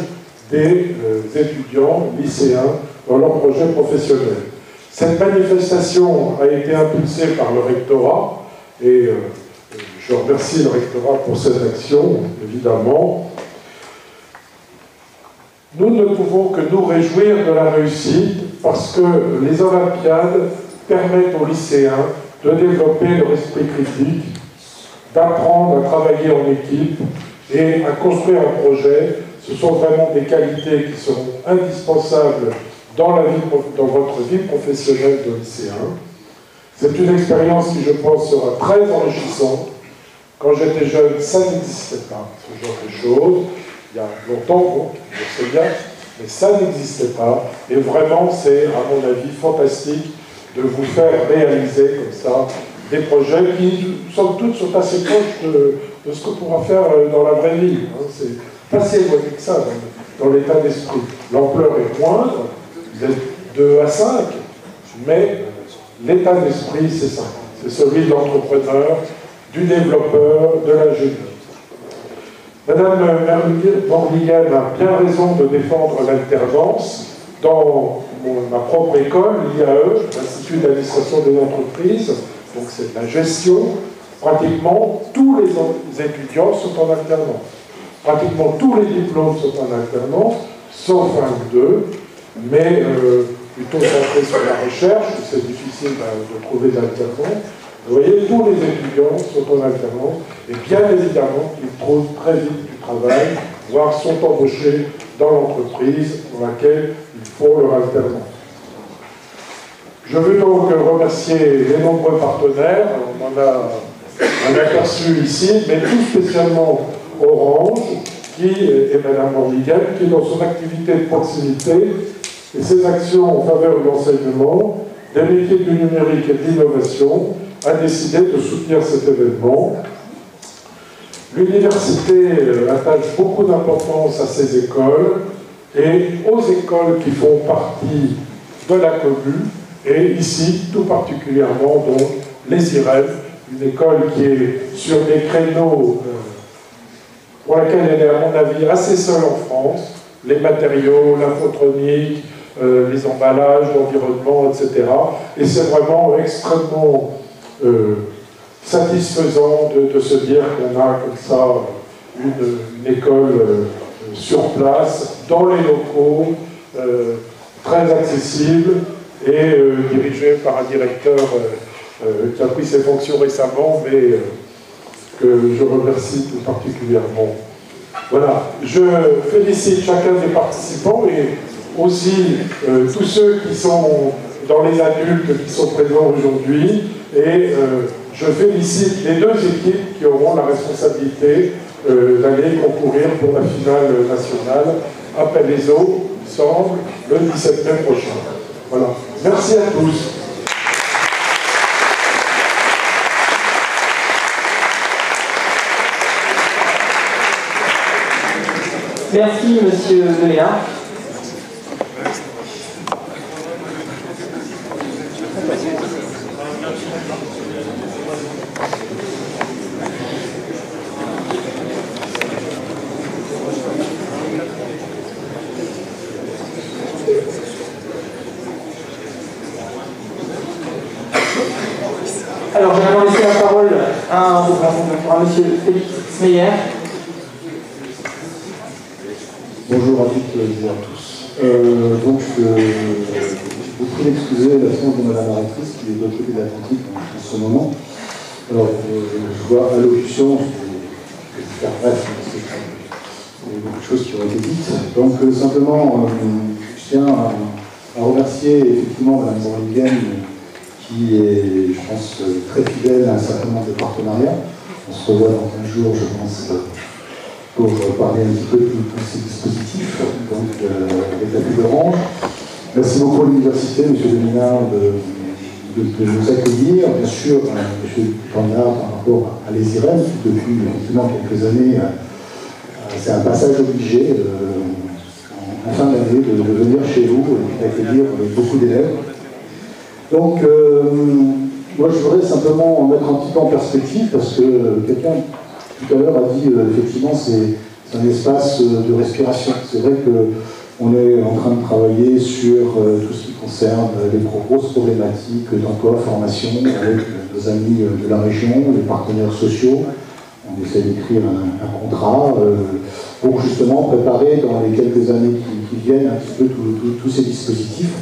des étudiants, lycéens, dans leur projet professionnel. Cette manifestation a été impulsée par le rectorat, et je remercie le rectorat pour cette action, évidemment. Nous ne pouvons que nous réjouir de la réussite, parce que les Olympiades permettent aux lycéens de développer leur esprit critique, d'apprendre à travailler en équipe et à construire un projet. Ce sont vraiment des qualités qui seront indispensables dans votre vie professionnelle de lycéen. C'est une expérience qui, je pense, sera très enrichissante. Quand j'étais jeune, ça n'existait pas, ce genre de choses. Il y a longtemps, bon, je sais bien, mais ça n'existait pas. Et vraiment, c'est, à mon avis, fantastique de vous faire réaliser comme ça des projets qui, somme toute, sont assez proches de ce qu'on pourra faire dans la vraie vie. Hein. C'est pas si éloigné que ça dans l'état d'esprit. L'ampleur est moindre, vous êtes 2 à 5, mais l'état d'esprit, c'est ça. C'est celui de l'entrepreneur, du développeur, de l'ingénieur. Madame Morligan a bien raison de défendre l'alternance. Dans ma propre école, l'IAE, l'Institut d'administration des entreprises, donc c'est de la gestion, pratiquement tous les étudiants sont en alternance. Pratiquement tous les diplômes sont en alternance, sauf un ou deux, mais plutôt centré sur la recherche, c'est difficile de trouver d'alternance. Vous voyez, tous les étudiants sont en alternance, et bien évidemment, ils trouvent très vite du travail, voire sont embauchés dans l'entreprise dans laquelle ils font leur alternance. Je veux donc remercier les nombreux partenaires, on en a un aperçu ici, mais tout spécialement Orange, et Mme Morligan, qui dans son activité de proximité et ses actions en faveur de l'enseignement, des métiers du numérique et de l'innovation, a décidé de soutenir cet événement. L'université attache beaucoup d'importance à ces écoles et aux écoles qui font partie de la commune, et ici, tout particulièrement, donc, les IREM, une école qui est sur des créneaux pour laquelle elle est, à mon avis, assez seule en France, les matériaux, l'infotronique, les emballages, l'environnement, etc. Et c'est vraiment extrêmement satisfaisant de se dire qu'on a comme ça une école sur place, dans les locaux, très accessible et dirigée par un directeur qui a pris ses fonctions récemment, mais que je remercie tout particulièrement. Voilà, je félicite chacun des participants et aussi tous ceux qui sont dans les adultes qui sont présents aujourd'hui. Et je félicite les deux équipes qui auront la responsabilité d'aller concourir pour la finale nationale à Palaiseau, semble, le 17 mai prochain. Voilà, merci à tous. Merci, monsieur Deléa. Alors, je vais laisser la parole à monsieur Félix Meyer. Bonjour à toutes et à tous. Donc, vous pouvez excuser l'absence de Madame la rectrice qui est de l'autre côté de l'Atlantique en ce moment. Alors, je vois à l'allocution, je vais faire bref, parce qu'il y a beaucoup de choses qui ont été dites. Donc, simplement, je tiens à remercier effectivement Madame Borringen, qui est, je pense, très fidèle à un certain nombre de partenariats. On se revoit dans un jour, je pense, pour parler un petit peu de tous ces dispositifs, donc avec la ville d'Orange. Merci beaucoup à l'université, M. Deminard, de nous accueillir. Bien sûr, M. Pandard, par rapport à l'ESIREM, depuis effectivement quelques années, c'est un passage obligé en fin d'année de venir chez vous et d'accueillir beaucoup d'élèves. Donc, moi je voudrais simplement mettre un petit peu en perspective, parce que quelqu'un tout à l'heure a dit, effectivement, c'est un espace de respiration. C'est vrai qu'on est en train de travailler sur tout ce qui concerne les grosses problématiques d'emploi, formation, avec nos amis de la région, les partenaires sociaux. On essaie d'écrire un contrat pour justement préparer dans les quelques années qui viennent un petit peu tous ces dispositifs.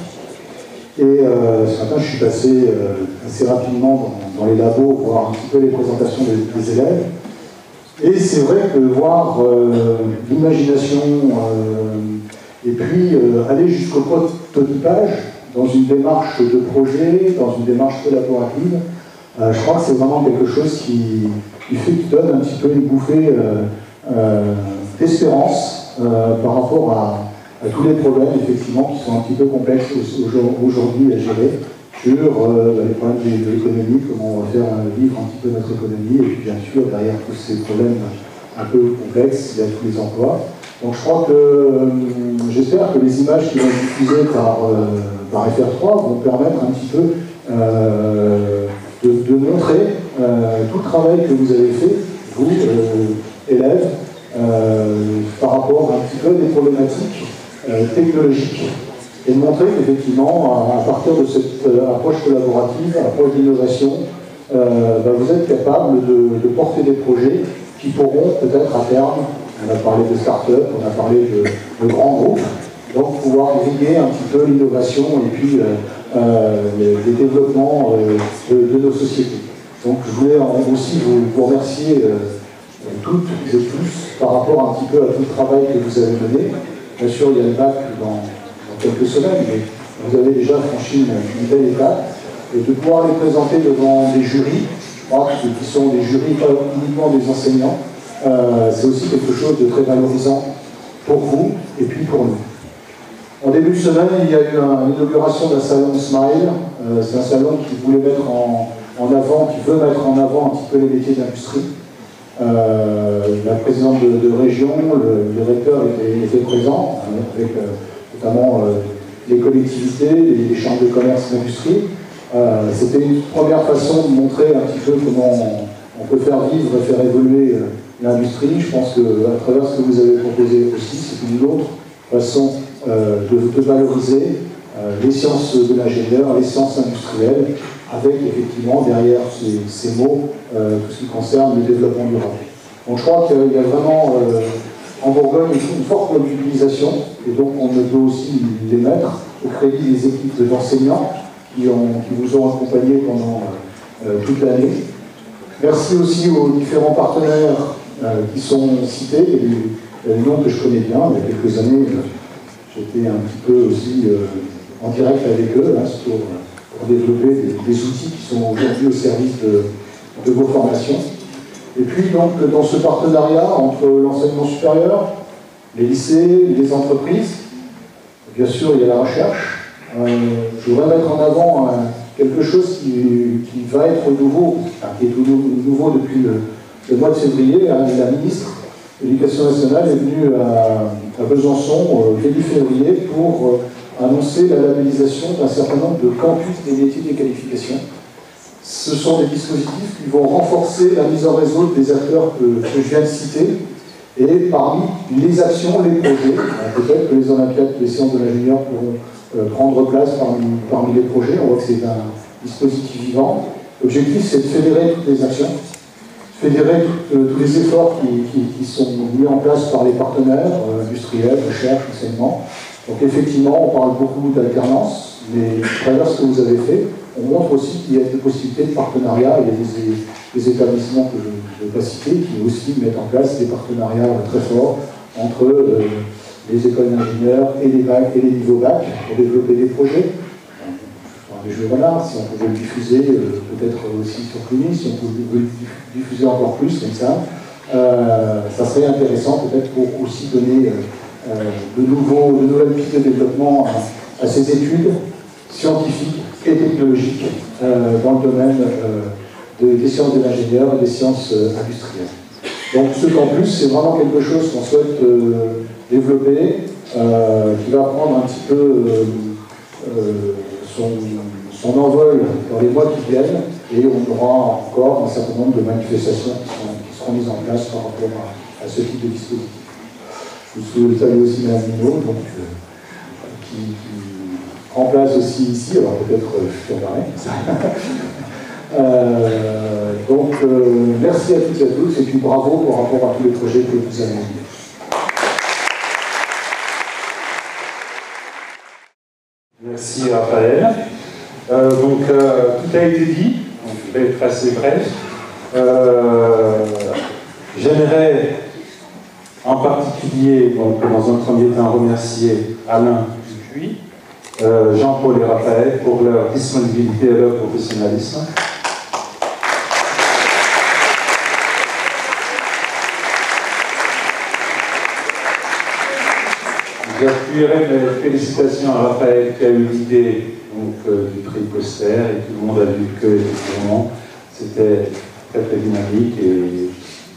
Et ce matin, je suis passé assez rapidement dans les labos, voir un petit peu les présentations des élèves. Et c'est vrai que voir l'imagination et puis aller jusqu'au prototypage dans une démarche de projet, dans une démarche collaborative, je crois que c'est vraiment quelque chose qui donne un petit peu une bouffée d'espérance par rapport à tous les problèmes, effectivement, qui sont un petit peu complexes aujourd'hui à gérer sur les problèmes de l'économie, comment on va faire vivre un petit peu notre économie, et puis bien sûr, derrière tous ces problèmes un peu complexes, il y a tous les emplois. Donc je crois que, j'espère que les images qui vont être diffusées par FR3 vont permettre un petit peu de montrer tout le travail que vous avez fait, vous, élèves, par rapport un petit peu des problématiques technologiques, et de montrer qu'effectivement, à partir de cette approche collaborative, approche d'innovation, vous êtes capable de porter des projets qui pourront peut-être à terme, on a parlé de start-up, on a parlé de grands groupes, donc pouvoir briguer un petit peu l'innovation et puis les développements de nos sociétés. Donc je voulais aussi vous remercier toutes et tous par rapport un petit peu à tout le travail que vous avez mené. Bien sûr, il y a le bac dans quelques semaines, mais vous avez déjà franchi une belle étape. Et de pouvoir les présenter devant des jurys, je crois que qui sont des jurys pas uniquement des enseignants, c'est aussi quelque chose de très valorisant pour vous et puis pour nous. En début de semaine, il y a eu l'inauguration d'un salon Smile. C'est un salon qui voulait mettre en avant, qui veut mettre en avant un petit peu les métiers d'industrie. La présidente de région, le recteur était présent, avec notamment les collectivités, les chambres de commerce et d'industrie. C'était une première façon de montrer un petit peu comment on peut faire vivre et faire évoluer l'industrie. Je pense qu'à travers ce que vous avez proposé aussi, c'est une autre façon de valoriser les sciences de l'ingénieur, les sciences industrielles, avec effectivement derrière ces mots tout ce qui concerne le développement durable. Donc je crois qu'il y a vraiment en Bourgogne une forte mobilisation, et donc on peut aussi les mettre au crédit des équipes d'enseignants qui vous ont accompagné pendant toute l'année. Merci aussi aux différents partenaires qui sont cités, des noms que je connais bien. Il y a quelques années, j'étais un petit peu aussi en direct avec eux pour développer des outils qui sont aujourd'hui au service de vos formations. Et puis donc dans ce partenariat entre l'enseignement supérieur, les lycées, les entreprises, bien sûr il y a la recherche. Je voudrais mettre en avant quelque chose qui va être nouveau, qui est tout nouveau depuis le mois de février. La ministre de l'Éducation nationale est venue à Besançon début février pour annoncer la labellisation d'un certain nombre de campus des métiers des qualifications. Ce sont des dispositifs qui vont renforcer la mise en réseau des acteurs que je viens de citer. Et parmi les actions, les projets, peut-être que les Olympiades, les séances de l'ingénieur pourront prendre place parmi les projets. On voit que c'est un dispositif vivant. L'objectif, c'est de fédérer toutes les actions, fédérer tous les efforts qui sont mis en place par les partenaires industriels, recherche, enseignement. Donc effectivement, on parle beaucoup d'alternance, mais à travers ce que vous avez fait, on montre aussi qu'il y a des possibilités de partenariat. Il y a des établissements que je ne vais pas citer qui aussi mettent en place des partenariats très forts entre les écoles d'ingénieurs et les bacs et les niveaux bacs pour développer des projets. Des jeux renards, si on pouvait le diffuser, peut-être aussi sur Cluny, si on pouvait le diffuser encore plus comme ça, ça serait intéressant peut-être pour aussi donner de nouvelles pistes de développement à ces études scientifiques et technologiques dans le domaine des sciences de l'ingénieur et des sciences industrielles. Donc ce campus, c'est vraiment quelque chose qu'on souhaite développer, qui va prendre un petit peu son envol dans les mois qui viennent, et on aura encore un certain nombre de manifestations qui seront mises en place par rapport à ce type de dispositif. Je vous salue aussi Mme Minot, qui prend place aussi ici, alors peut-être je donc merci à toutes et à tous, et puis bravo par rapport à tous les projets que vous avez menés. Merci Raphaël. Tout a été dit, donc je vais être assez bref. J'aimerais en particulier, dans un premier temps, remercier Alain Dupuis, Jean-Paul et Raphaël pour leur disponibilité et leur professionnalisme. J'appuierai mes félicitations à Raphaël qui a eu l'idée du prix Poster, et tout le monde a vu que effectivement c'était très très dynamique et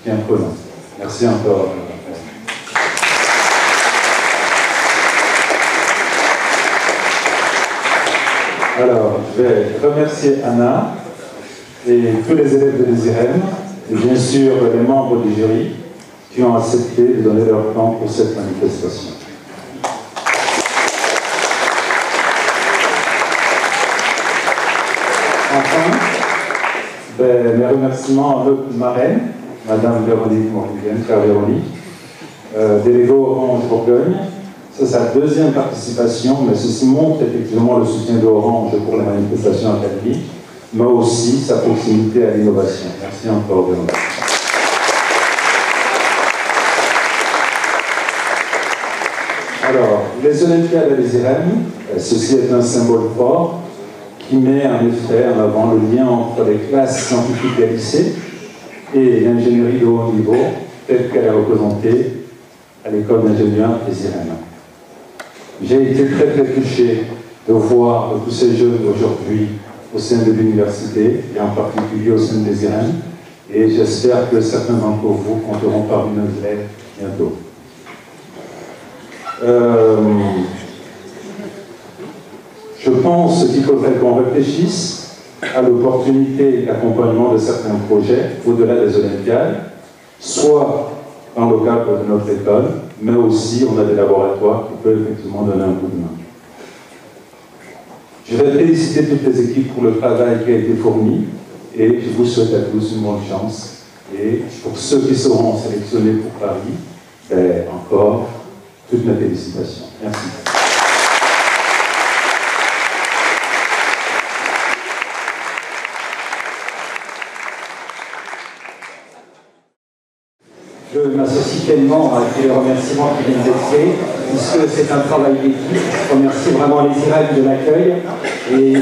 bien prenant. Merci encore. Alors, je vais remercier Anna et tous les élèves de l'ESIREM, et bien sûr les membres du jury qui ont accepté de donner leur plan pour cette manifestation. Enfin, mes remerciements à notre marraine, Madame Véronique Morgan, Frère Véronique, déléguée Orange Bourgogne. C'est sa deuxième participation, mais ceci montre effectivement le soutien d'Orange pour la manifestation académique, mais aussi sa proximité à l'innovation. Merci encore, Véronique. Alors, les Olympiades à l'ESIREM, ceci est un symbole fort qui met en effet en avant le lien entre les classes scientifiques des lycées et l'ingénierie de haut niveau, telle qu'elle est représentée à l'école d'ingénieurs l'ESIREM. J'ai été très très touché de voir tous ces jeunes aujourd'hui au sein de l'université, et en particulier au sein de l'ESIREM, et j'espère que certains d'entre vous compteront parmi nos élèves bientôt. Je pense qu'il faudrait qu'on réfléchisse à l'opportunité d'accompagnement de certains projets au-delà des Olympiades, soit dans le cadre de notre école, mais aussi on a des laboratoires qui peuvent effectivement donner un coup de main. Je vais féliciter toutes les équipes pour le travail qui a été fourni, et je vous souhaite à tous une bonne chance. Et pour ceux qui seront sélectionnés pour Paris, encore toutes mes félicitations. Merci. également à tous les remerciements qui viennent d'être faits, puisque c'est un travail d'équipe. Je remercie vraiment les IREM de l'accueil et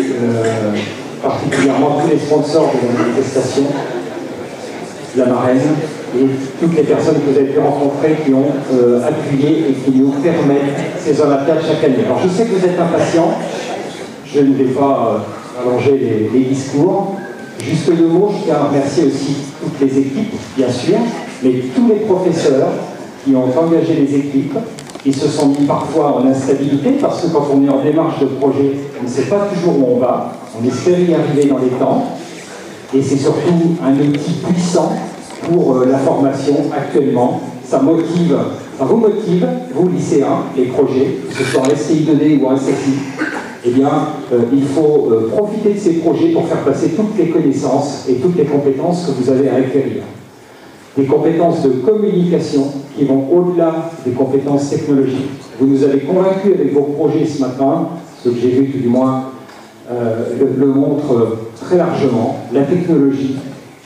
particulièrement tous les sponsors de la manifestation, la marraine et toutes les personnes que vous avez pu rencontrer qui ont appuyé et qui nous permettent ces Olympiades chaque année. Alors je sais que vous êtes impatients, je ne vais pas allonger les discours. Juste deux mots, je tiens à remercier aussi toutes les équipes, bien sûr, mais tous les professeurs qui ont engagé les équipes, qui se sont mis parfois en instabilité, parce que quand on est en démarche de projet, on ne sait pas toujours où on va, on espère y arriver dans les temps, et c'est surtout un outil puissant pour la formation actuellement. Ça motive, ça vous motive, vous lycéens, les projets, que ce soit en SCI 2D ou en SSI, eh bien, il faut profiter de ces projets pour faire passer toutes les connaissances et toutes les compétences que vous avez à acquérir. Des compétences de communication qui vont au-delà des compétences technologiques. Vous nous avez convaincus avec vos projets ce matin, ce que j'ai vu tout du moins le montre très largement. La technologie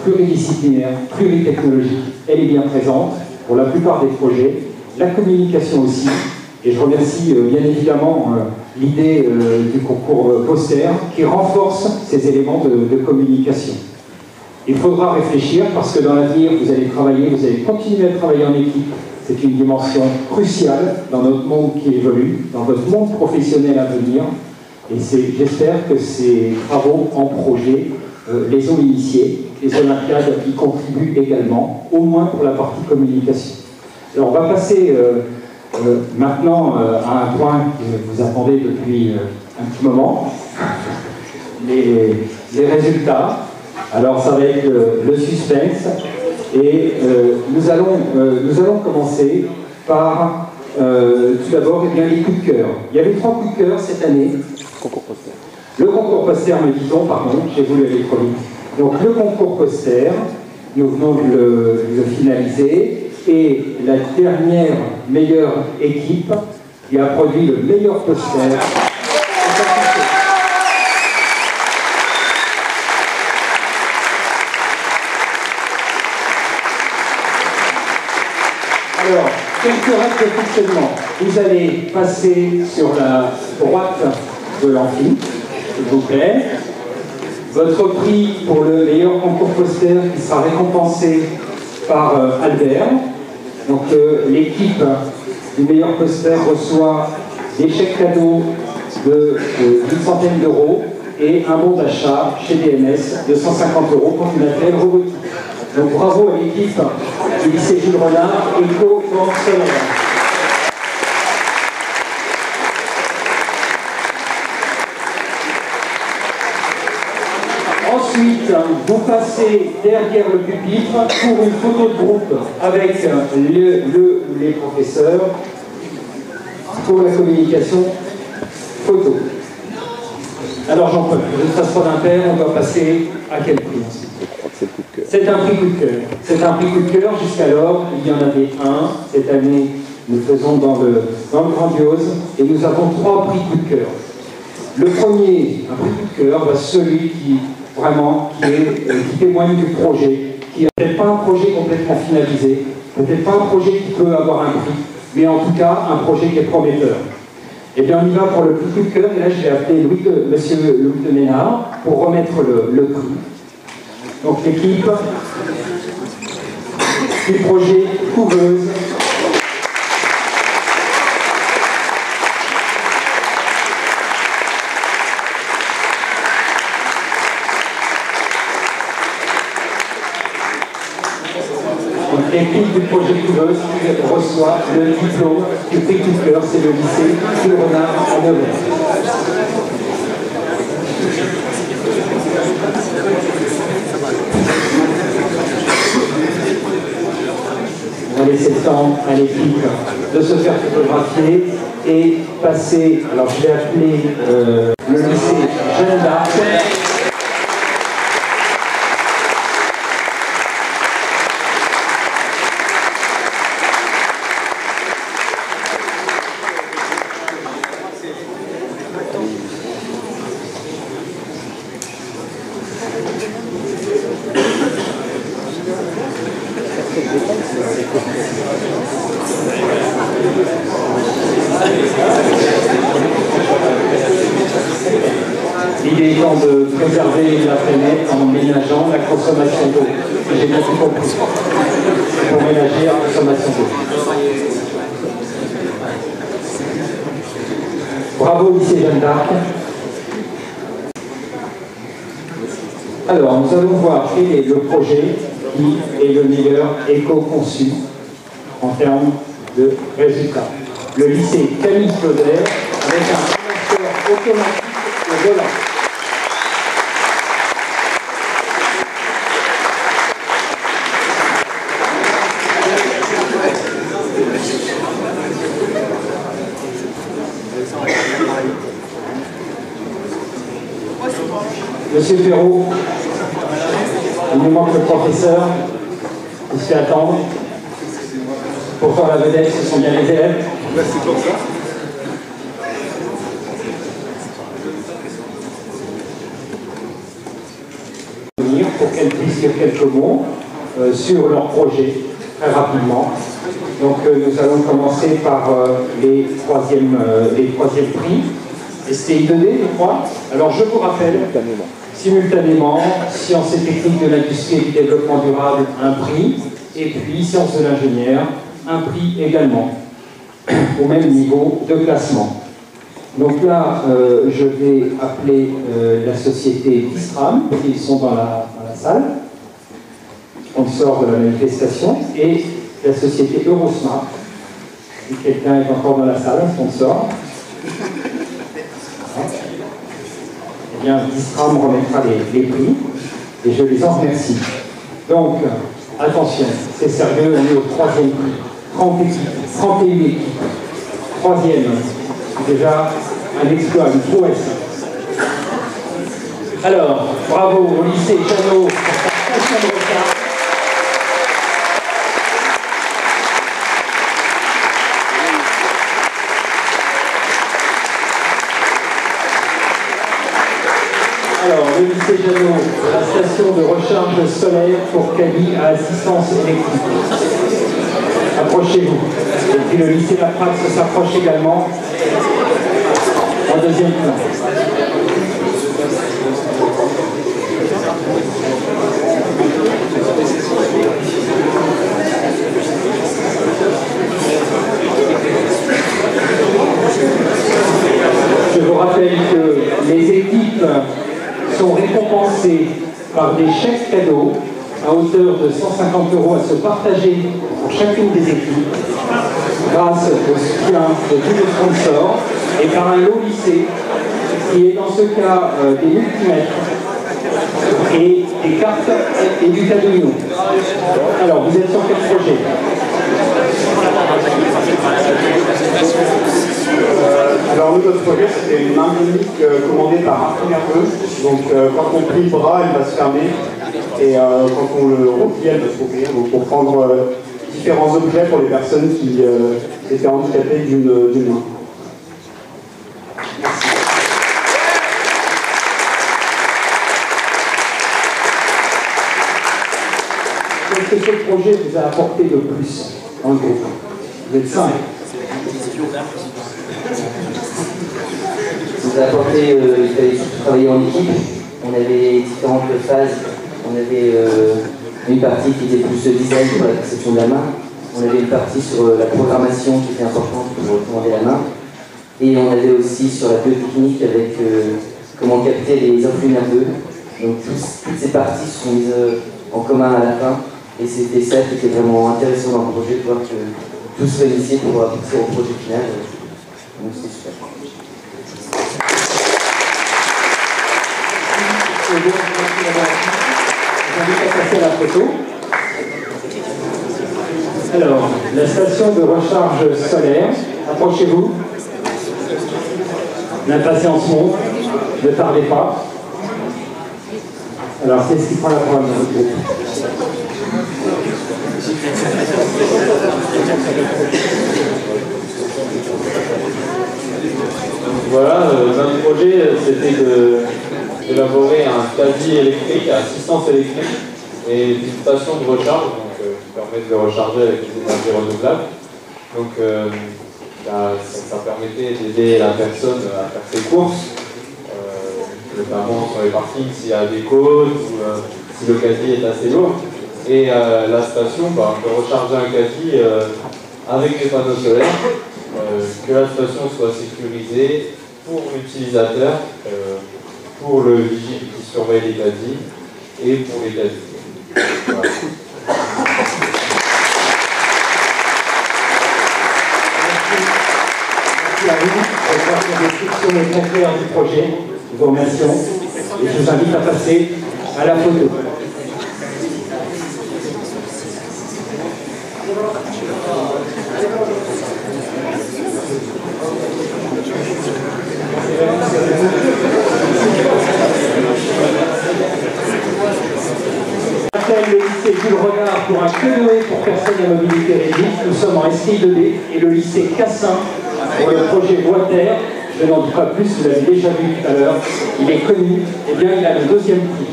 pluridisciplinaire, pluritechnologique, elle est bien présente pour la plupart des projets. La communication aussi. Et je remercie bien évidemment l'idée du concours poster qui renforce ces éléments de communication. Il faudra réfléchir parce que dans l'avenir, vous allez travailler, vous allez continuer à travailler en équipe. C'est une dimension cruciale dans notre monde qui évolue, dans votre monde professionnel à venir. Et j'espère que ces travaux en projet les ont initiés. Les Olympiades y contribuent également, au moins pour la partie communication. Alors on va passer maintenant à un point que vous attendez depuis un petit moment, les résultats. Alors ça va être le suspense et nous allons commencer par tout d'abord les coups de cœur. Il y avait 3 coups de cœur cette année. Le concours poster, me dit-on, pardon, j'ai voulu aller trop vite. Donc le concours poster, nous venons de le finaliser, et la dernière meilleure équipe qui a produit le meilleur poster. Alors, quelques règles de fonctionnement. Vous allez passer sur la droite de l'amphi, s'il vous plaît. Votre prix pour le meilleur concours poster qui sera récompensé par Albert. Donc l'équipe du meilleur poster reçoit des chèques cadeaux d'une centaine d'euros et un bon d'achat chez DMS de 150 € pour une atelier robotique. Donc bravo à l'équipe du lycée Jules Renard, éco-solaire. Ensuite, vous passez derrière le pupitre pour une photo de groupe avec les professeurs pour la communication photo. Alors Jean-Paul, je ne passe pas d'impair, on doit passer à quel prix? C'est un prix coup de cœur. C'est un prix coup de cœur. Jusqu'alors, il y en avait un. Cette année, nous faisons dans le grandiose et nous avons 3 prix coup de cœur. Le premier, un prix coup de cœur, celui qui vraiment qui témoigne du projet, qui n'est peut-être pas un projet complètement finalisé, peut-être pas un projet qui peut avoir un prix, mais en tout cas un projet qui est prometteur. Et bien on y va pour le prix coup de cœur, et là je vais appeler monsieur Louis de Ménard pour remettre le prix. Donc l'équipe du projet Couveuse. L'équipe du projet Couveuse reçoit le diplôme du prix coup de cœur, c'est le lycée Jules Renard à Nevers. On va laisser le temps à l'équipe de se faire photographier et passer. Alors je vais appeler le lycée Jeanne d'Arc. préserver la planète en ménageant la consommation d'eau. J'ai bien tout compris. Pour ménager la consommation d'eau. Bravo lycée Jeanne d'Arc. Alors, nous allons voir quel est le projet qui est le meilleur éco-conçu en termes de résultats. Le lycée Camille Claudet avec un ramasseur automatique au volant. Monsieur Perrault, il nous manque le professeur, il se fait attendre. Pourtant la vedette, ce sont bien les élèves. Merci pour ça. Pour qu'elles puissent dire quelques mots sur leur projet, très rapidement. Donc nous allons commencer par les troisièmes prix. STI 2D, je crois. Alors je vous rappelle, simultanément, sciences et techniques de l'industrie et du développement durable, un prix, et puis sciences de l'ingénieur, un prix également, au même niveau de classement. Donc là, je vais appeler la société Distram, ils sont dans la salle, sponsor de la manifestation, et la société Eurosmart, si quelqu'un est encore dans la salle, sponsor. Eh bien, Distram remettra les prix, et je les en remercie. Donc, attention, c'est sérieux, on est au troisième prix. 31 équipes. Troisième, c'est déjà un exploit, une prouesse. Alors, bravo au lycée Jeannot pour sa 5e retard. Alors, le lycée Jeannot, la station de recharge solaire pour cabine à assistance électrique. Approchez-vous. Et puis le lycée Laprax s'approche également en deuxième plan. Je vous rappelle que les équipes sont récompensées par des chèques cadeaux à hauteur de 150 € à se partager pour chacune des équipes, grâce au soutien de tous les sponsors, et par un lot lycée, qui est dans ce cas des multimètres, et des cartes et du Cadeau. Alors, vous êtes sur quel projet? Alors nous, notre projet, c'était une main bionique commandée par un nerveux. Donc quand on plie le bras, elle va se fermer. Et quand on le replie, elle va s'ouvrir. Donc pour prendre différents objets pour les personnes qui étaient handicapées d'une main. Merci. Qu'est-ce que ce projet vous a apporté de plus dans le groupe? Vous êtes 5. Nous a apporté, il fallait travailler en équipe, on avait différentes phases, on avait une partie qui était plus design pour la perception de la main, on avait une partie sur la programmation qui était importante pour commander la main, et on avait aussi sur la biotechnique avec comment capter les influx nerveux. Donc toutes ces parties sont mises en commun à la fin, et c'était ça qui était vraiment intéressant dans le projet, de voir que tout se réunissait pour aboutir au projet final. Donc c'était super. Je vous invite à passer à la photo. Alors, la station de recharge solaire, approchez-vous. L'impatience monte, ne tardez pas. Alors, c'est ce qui prend la parole dans votre groupe. Voilà, notre projet, c'était d'élaborer un quasi électrique, assistance électrique et une station de recharge, donc qui permet de recharger avec des énergies renouvelables. Donc ça permettait d'aider la personne à faire ses courses notamment sur les parkings s'il y a des côtes ou si le casier est assez lourd. Et la station, on peut recharger un casier avec des panneaux solaires, que la station soit sécurisée pour l'utilisateur, pour le vigile qui surveille les casiers et pour les casiers. Voilà. Merci à vous. J'espère que la description est très claire du projet. Nous vous remercions et je vous invite à passer à la photo. Le lycée Jules Renard pour un canoë pour personnes à mobilité réduite. Nous sommes en SI2D et le lycée Cassin pour le projet Bois-Terre. Je n'en dis pas plus, vous l'avez déjà vu tout à l'heure. Il est connu, et bien il a le 2e prix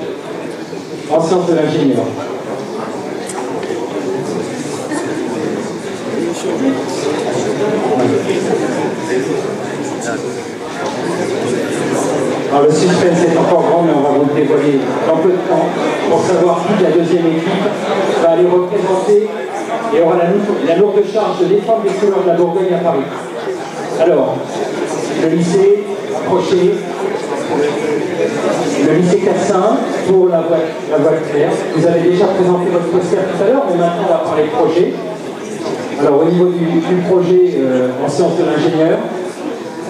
en sciences de l'ingénieur. Alors le suspense est encore grand, mais on va vous le dévoiler dans peu de temps pour savoir qui la 2e équipe va aller représenter et aura la lourde charge de défendre les couleurs de la Bourgogne à Paris. Alors, le lycée, approchez, le lycée Cassin pour la voie claire. Vous avez déjà présenté votre poster tout à l'heure, mais maintenant on va parler de projet. Alors au niveau du projet en sciences de l'ingénieur,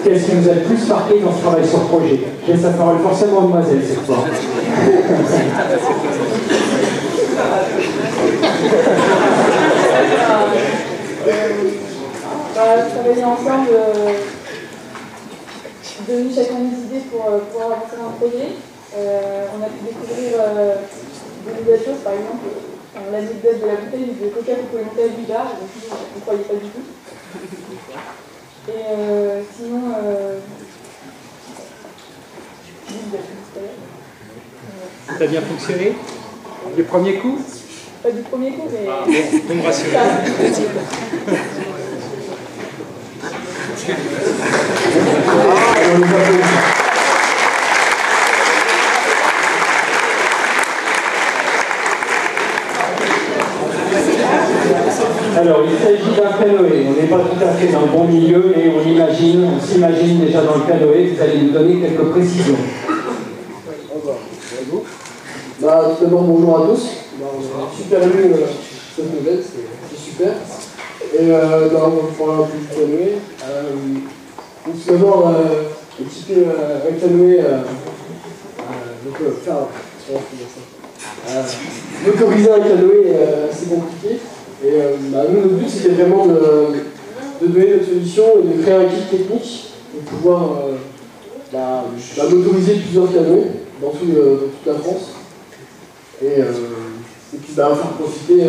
qu'est-ce qui vous a le plus marqué dans ce travail sur projet? Je laisse la parole forcément à mademoiselle cette fois. Travailler ensemble, donner chacun des idées pour pouvoir avancer dans un projet. On a pu découvrir de nouvelles choses, par exemple l'anecdote de la bouteille de coca vous pouvez monter à 8 bars, donc je ne croyais pas du tout. Et sinon, ça a bien fonctionné? Du premier coup? Pas du premier coup, mais... Vous me rassurez. Alors, il s'agit d'un canoë. On n'est pas tout à fait dans le bon milieu, mais on s'imagine déjà dans le canoë. Vous allez nous donner quelques précisions. Tout d'abord, bonjour à tous. On a super lu cette nouvelle, c'est super. Et on va pouvoir un peu du canoë. Donc, tout d'abord, équiper un canoë, motoriser un canoë, c'est compliqué. Et nous, notre but, c'était vraiment de donner notre solution et de créer un kit technique pour pouvoir motoriser plusieurs canoës dans toute la France. Et puis faire profiter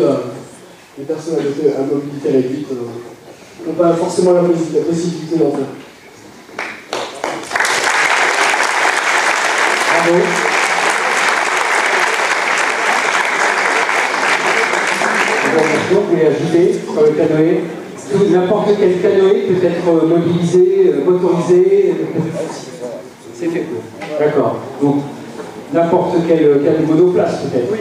des personnes à mobilité réduite qui n'ont pas forcément la possibilité d'en faire. Bravo. Vous voulez ajouter sur le canoë? N'importe quel canoë peut être mobilisé, motorisé. C'est fait. D'accord. Donc, n'importe quel monoplace peut-être. Oui.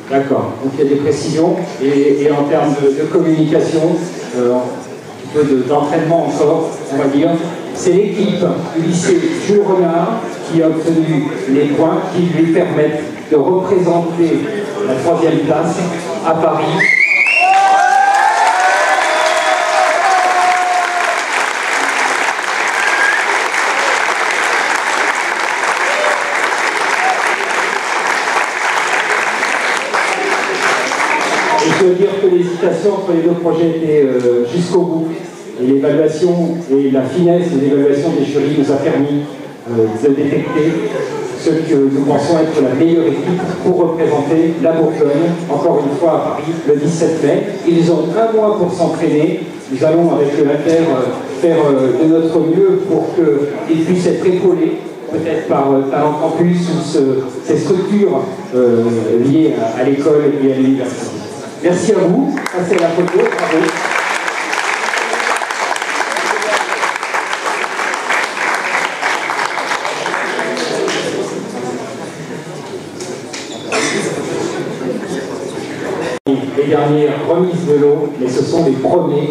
D'accord. Donc il y a des précisions. Et en termes de communication, un peu d'entraînement encore, on va dire, c'est l'équipe du lycée Jules Renard qui a obtenu les points qui lui permettent de représenter la 3e place à Paris. Et je veux dire que l'hésitation entre les deux projets était jusqu'au bout. Et l'évaluation et la finesse de l'évaluation des jurys nous a permis de détecter ce que nous pensons être la meilleure équipe pour représenter la Bourgogne, encore une fois à Paris, le 17 mai. Ils ont un mois pour s'entraîner. Nous allons, avec le Inter, faire de notre mieux pour qu'ils puissent être épaulés, peut-être par Talent Campus ou ces structures liées à l'école et à l'université. Merci à vous. Passez à la photo. Bravo. dernières remises de l'eau, mais ce sont les premiers,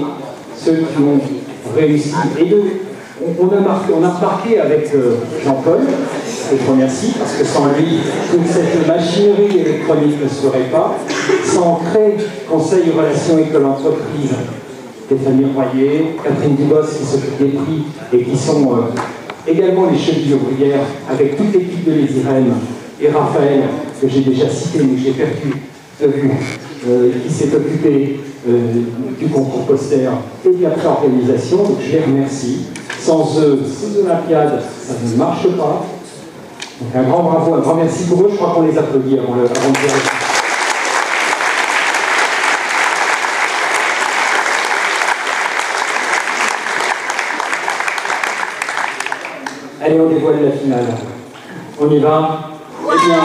ceux qui ont réussi. Et on a remarqué avec Jean-Paul, je te remercie, parce que sans lui, toute cette machinerie électronique ne se ferait pas. Sans créer Conseil Relations École Entreprise, Stéphanie Royer, Catherine Dubos qui s'occupe des prix et qui sont également les chevilles ouvrières avec toute l'équipe de l'ESIREM et Raphaël, que j'ai déjà cité mais que j'ai perdu de vue, qui s'est occupé du concours poster et de la pré-organisation. Donc je les remercie. Sans eux, ces Olympiades, ça ne marche pas. Donc un grand bravo, un grand merci pour eux. Je crois qu'on les applaudit avant de dire. Allez, on dévoile la finale. On y va. Eh bien...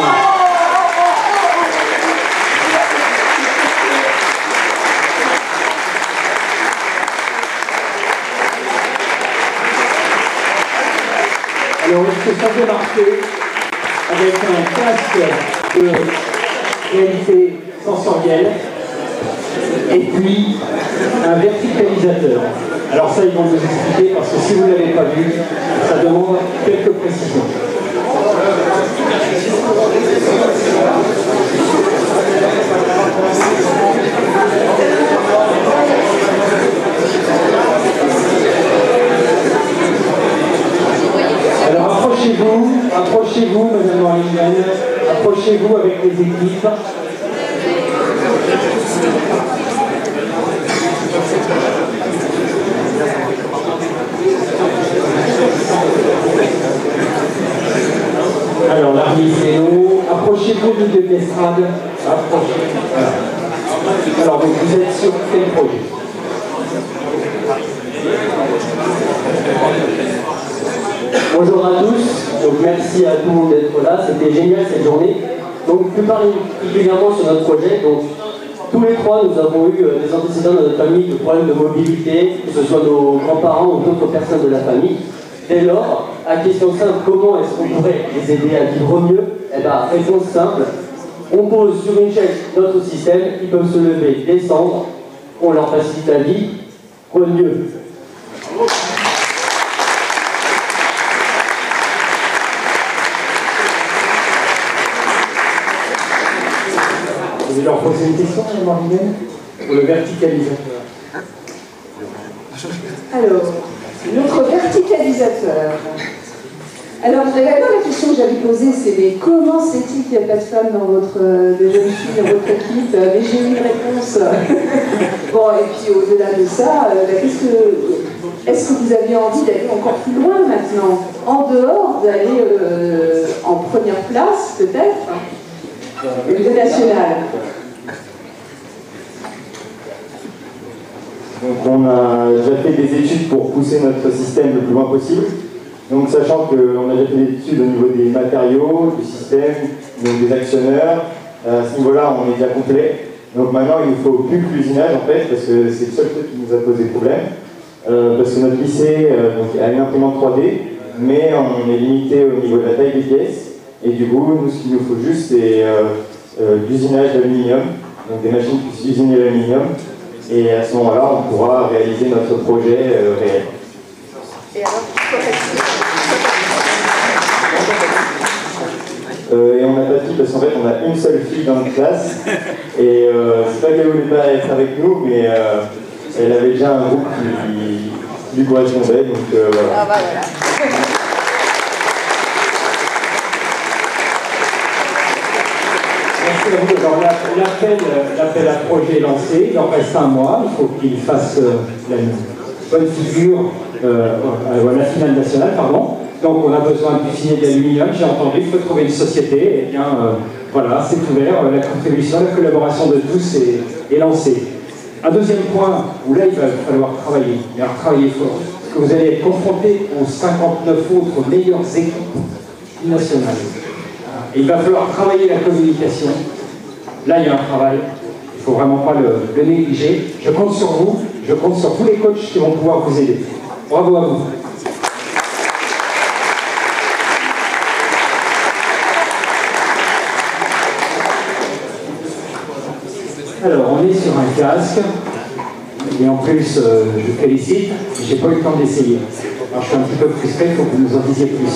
Alors, ils se sont démarqués avec un casque de réalité sensorielle et puis un verticalisateur. Alors ça, ils vont nous expliquer parce que si vous ne l'avez pas vu, ça demande quelques précisions. Alors approchez-vous, Madame Morlingen, approchez-vous avec les équipes. Alors, la remise c'est nous. Approchez-vous du milieu de l'estrade. Approchez-vous. Voilà. Alors, donc, vous êtes sur quel projet? Bonjour à tous, donc merci à tout le monde d'être là, c'était génial cette journée. Donc plus particulièrement sur notre projet, donc tous les trois nous avons eu des antécédents dans notre famille de problèmes de mobilité, que ce soit nos grands-parents ou d'autres personnes de la famille. Dès lors, à question simple, comment est-ce qu'on pourrait les aider à vivre mieux? Eh bien, réponse simple, on pose sur une chaise notre système, ils peuvent se lever, descendre, on leur facilite la vie, quoi de mieux? Vous voulez leur poser une question, Marie-Hélène, pour le verticalisateur? Alors, notre verticalisateur. Alors, réellement, la question que j'avais posée, c'est mais comment c'est-il qu'il n'y a pas de femmes dans votre, de jeunes filles dans votre équipe? Mais j'ai eu une réponse. Bon, et puis au-delà de ça, est-ce que vous aviez envie d'aller encore plus loin maintenant? En dehors d'aller en première place, peut-être, au niveau national? Donc on a déjà fait des études pour pousser notre système le plus loin possible. Donc sachant qu'on a déjà fait des études au niveau des matériaux, du système, donc des actionneurs, à ce niveau-là on est déjà complet. Donc maintenant il nous faut plus que l'usinage en fait, parce que c'est le seul truc qui nous a posé problème. Parce que notre lycée donc, a une imprimante 3D, mais on est limité au niveau de la taille des pièces. Et du coup, nous, ce qu'il nous faut juste, c'est l'usinage d'aluminium, donc des machines qui puissent usiner l'aluminium. Et à ce moment-là, on pourra réaliser notre projet réel. Et alors, et on n'a pas de fille parce qu'en fait, on a une seule fille dans notre classe. Et c'est pas qu'elle voulait pas être avec nous, mais elle avait déjà un groupe qui lui correspondait. Donc voilà. Ah bah voilà. Merci à vous. Alors l'appel à projet est lancé, il en reste un mois, il faut qu'il fasse la bonne figure à la finale nationale, pardon. Donc on a besoin du filet d'aluminium, j'ai entendu, il faut trouver une société, et bien voilà, c'est ouvert, la contribution, la collaboration de tous est lancée. Un deuxième point où là il va falloir travailler, mais alors travailler fort, parce que vous allez être confronté aux 59 autres meilleures équipes nationales. Et il va falloir travailler la communication. Là, il y a un travail. Il ne faut vraiment pas le négliger. Je compte sur vous. Je compte sur tous les coachs qui vont pouvoir vous aider. Bravo à vous. Alors, on est sur un casque, et en plus, je vous félicite, j'ai pas eu le temps d'essayer. Alors, je suis un petit peu frustré, il faut que vous nous en disiez plus.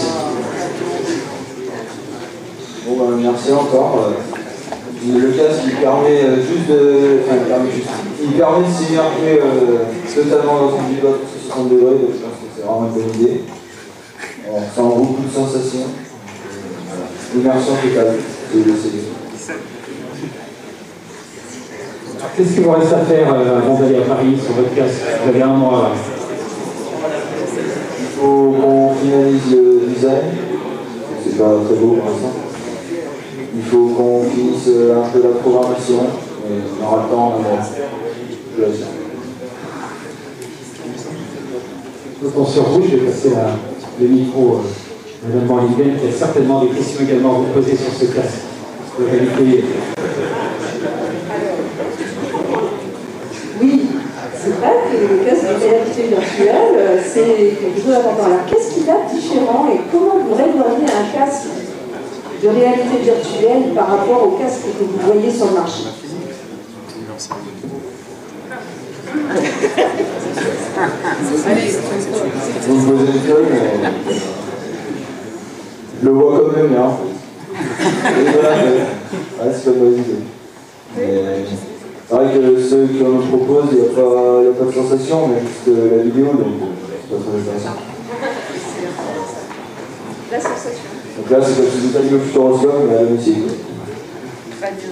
Bon, merci encore. Le casque, il permet juste de... Enfin, il permet de s'immerger totalement dans son bivouac sur 60 degrés, donc je pense que c'est vraiment une bonne idée. On ressent beaucoup de sensations. L'immersion totale de l'ECD. Qu'est-ce qu'il vous reste à faire avant d'aller à Paris sur votre casque? Vous avez un mois là. Il faut qu'on finalise le design. C'est pas très beau pour l'instant. Il faut qu'on finisse un peu la programmation. Et on aura le temps de la suite. Je compte sur vous, je vais passer le micro à Mme Morlingen qui a certainement des questions également à vous poser sur ce casque de réalité. Oui, c'est vrai que le casque de réalité virtuelle, c'est quelque chose d'important. Alors, qu'est-ce qu'il a de différent et comment vous régleriez un casque de réalité virtuelle par rapport au casque que vous voyez sur le marché? Vous me posez une colle, mais je le vois quand même, hein. C'est pas une mauvaise idée. C'est vrai que ceux qui nous proposent, il n'y a pas de sensation, mais juste la vidéo, donc c'est pas très intéressant. La sensation. Donc là, c'est comme si vous alliez au Futuroscope, mais à domicile. Pas bien.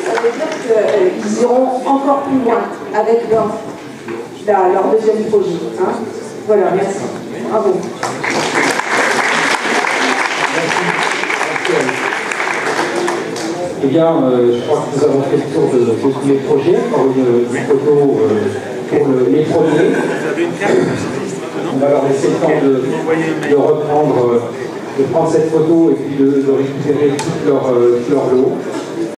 Ça veut dire qu'ils iront encore plus loin avec leur deuxième projet. Hein. Voilà, merci. Bravo. Eh bien, je crois que nous avons fait le tour de tous les projets, encore une photo pour les premiers. On va leur laisser le temps de prendre cette photo et puis de récupérer tout leur lot.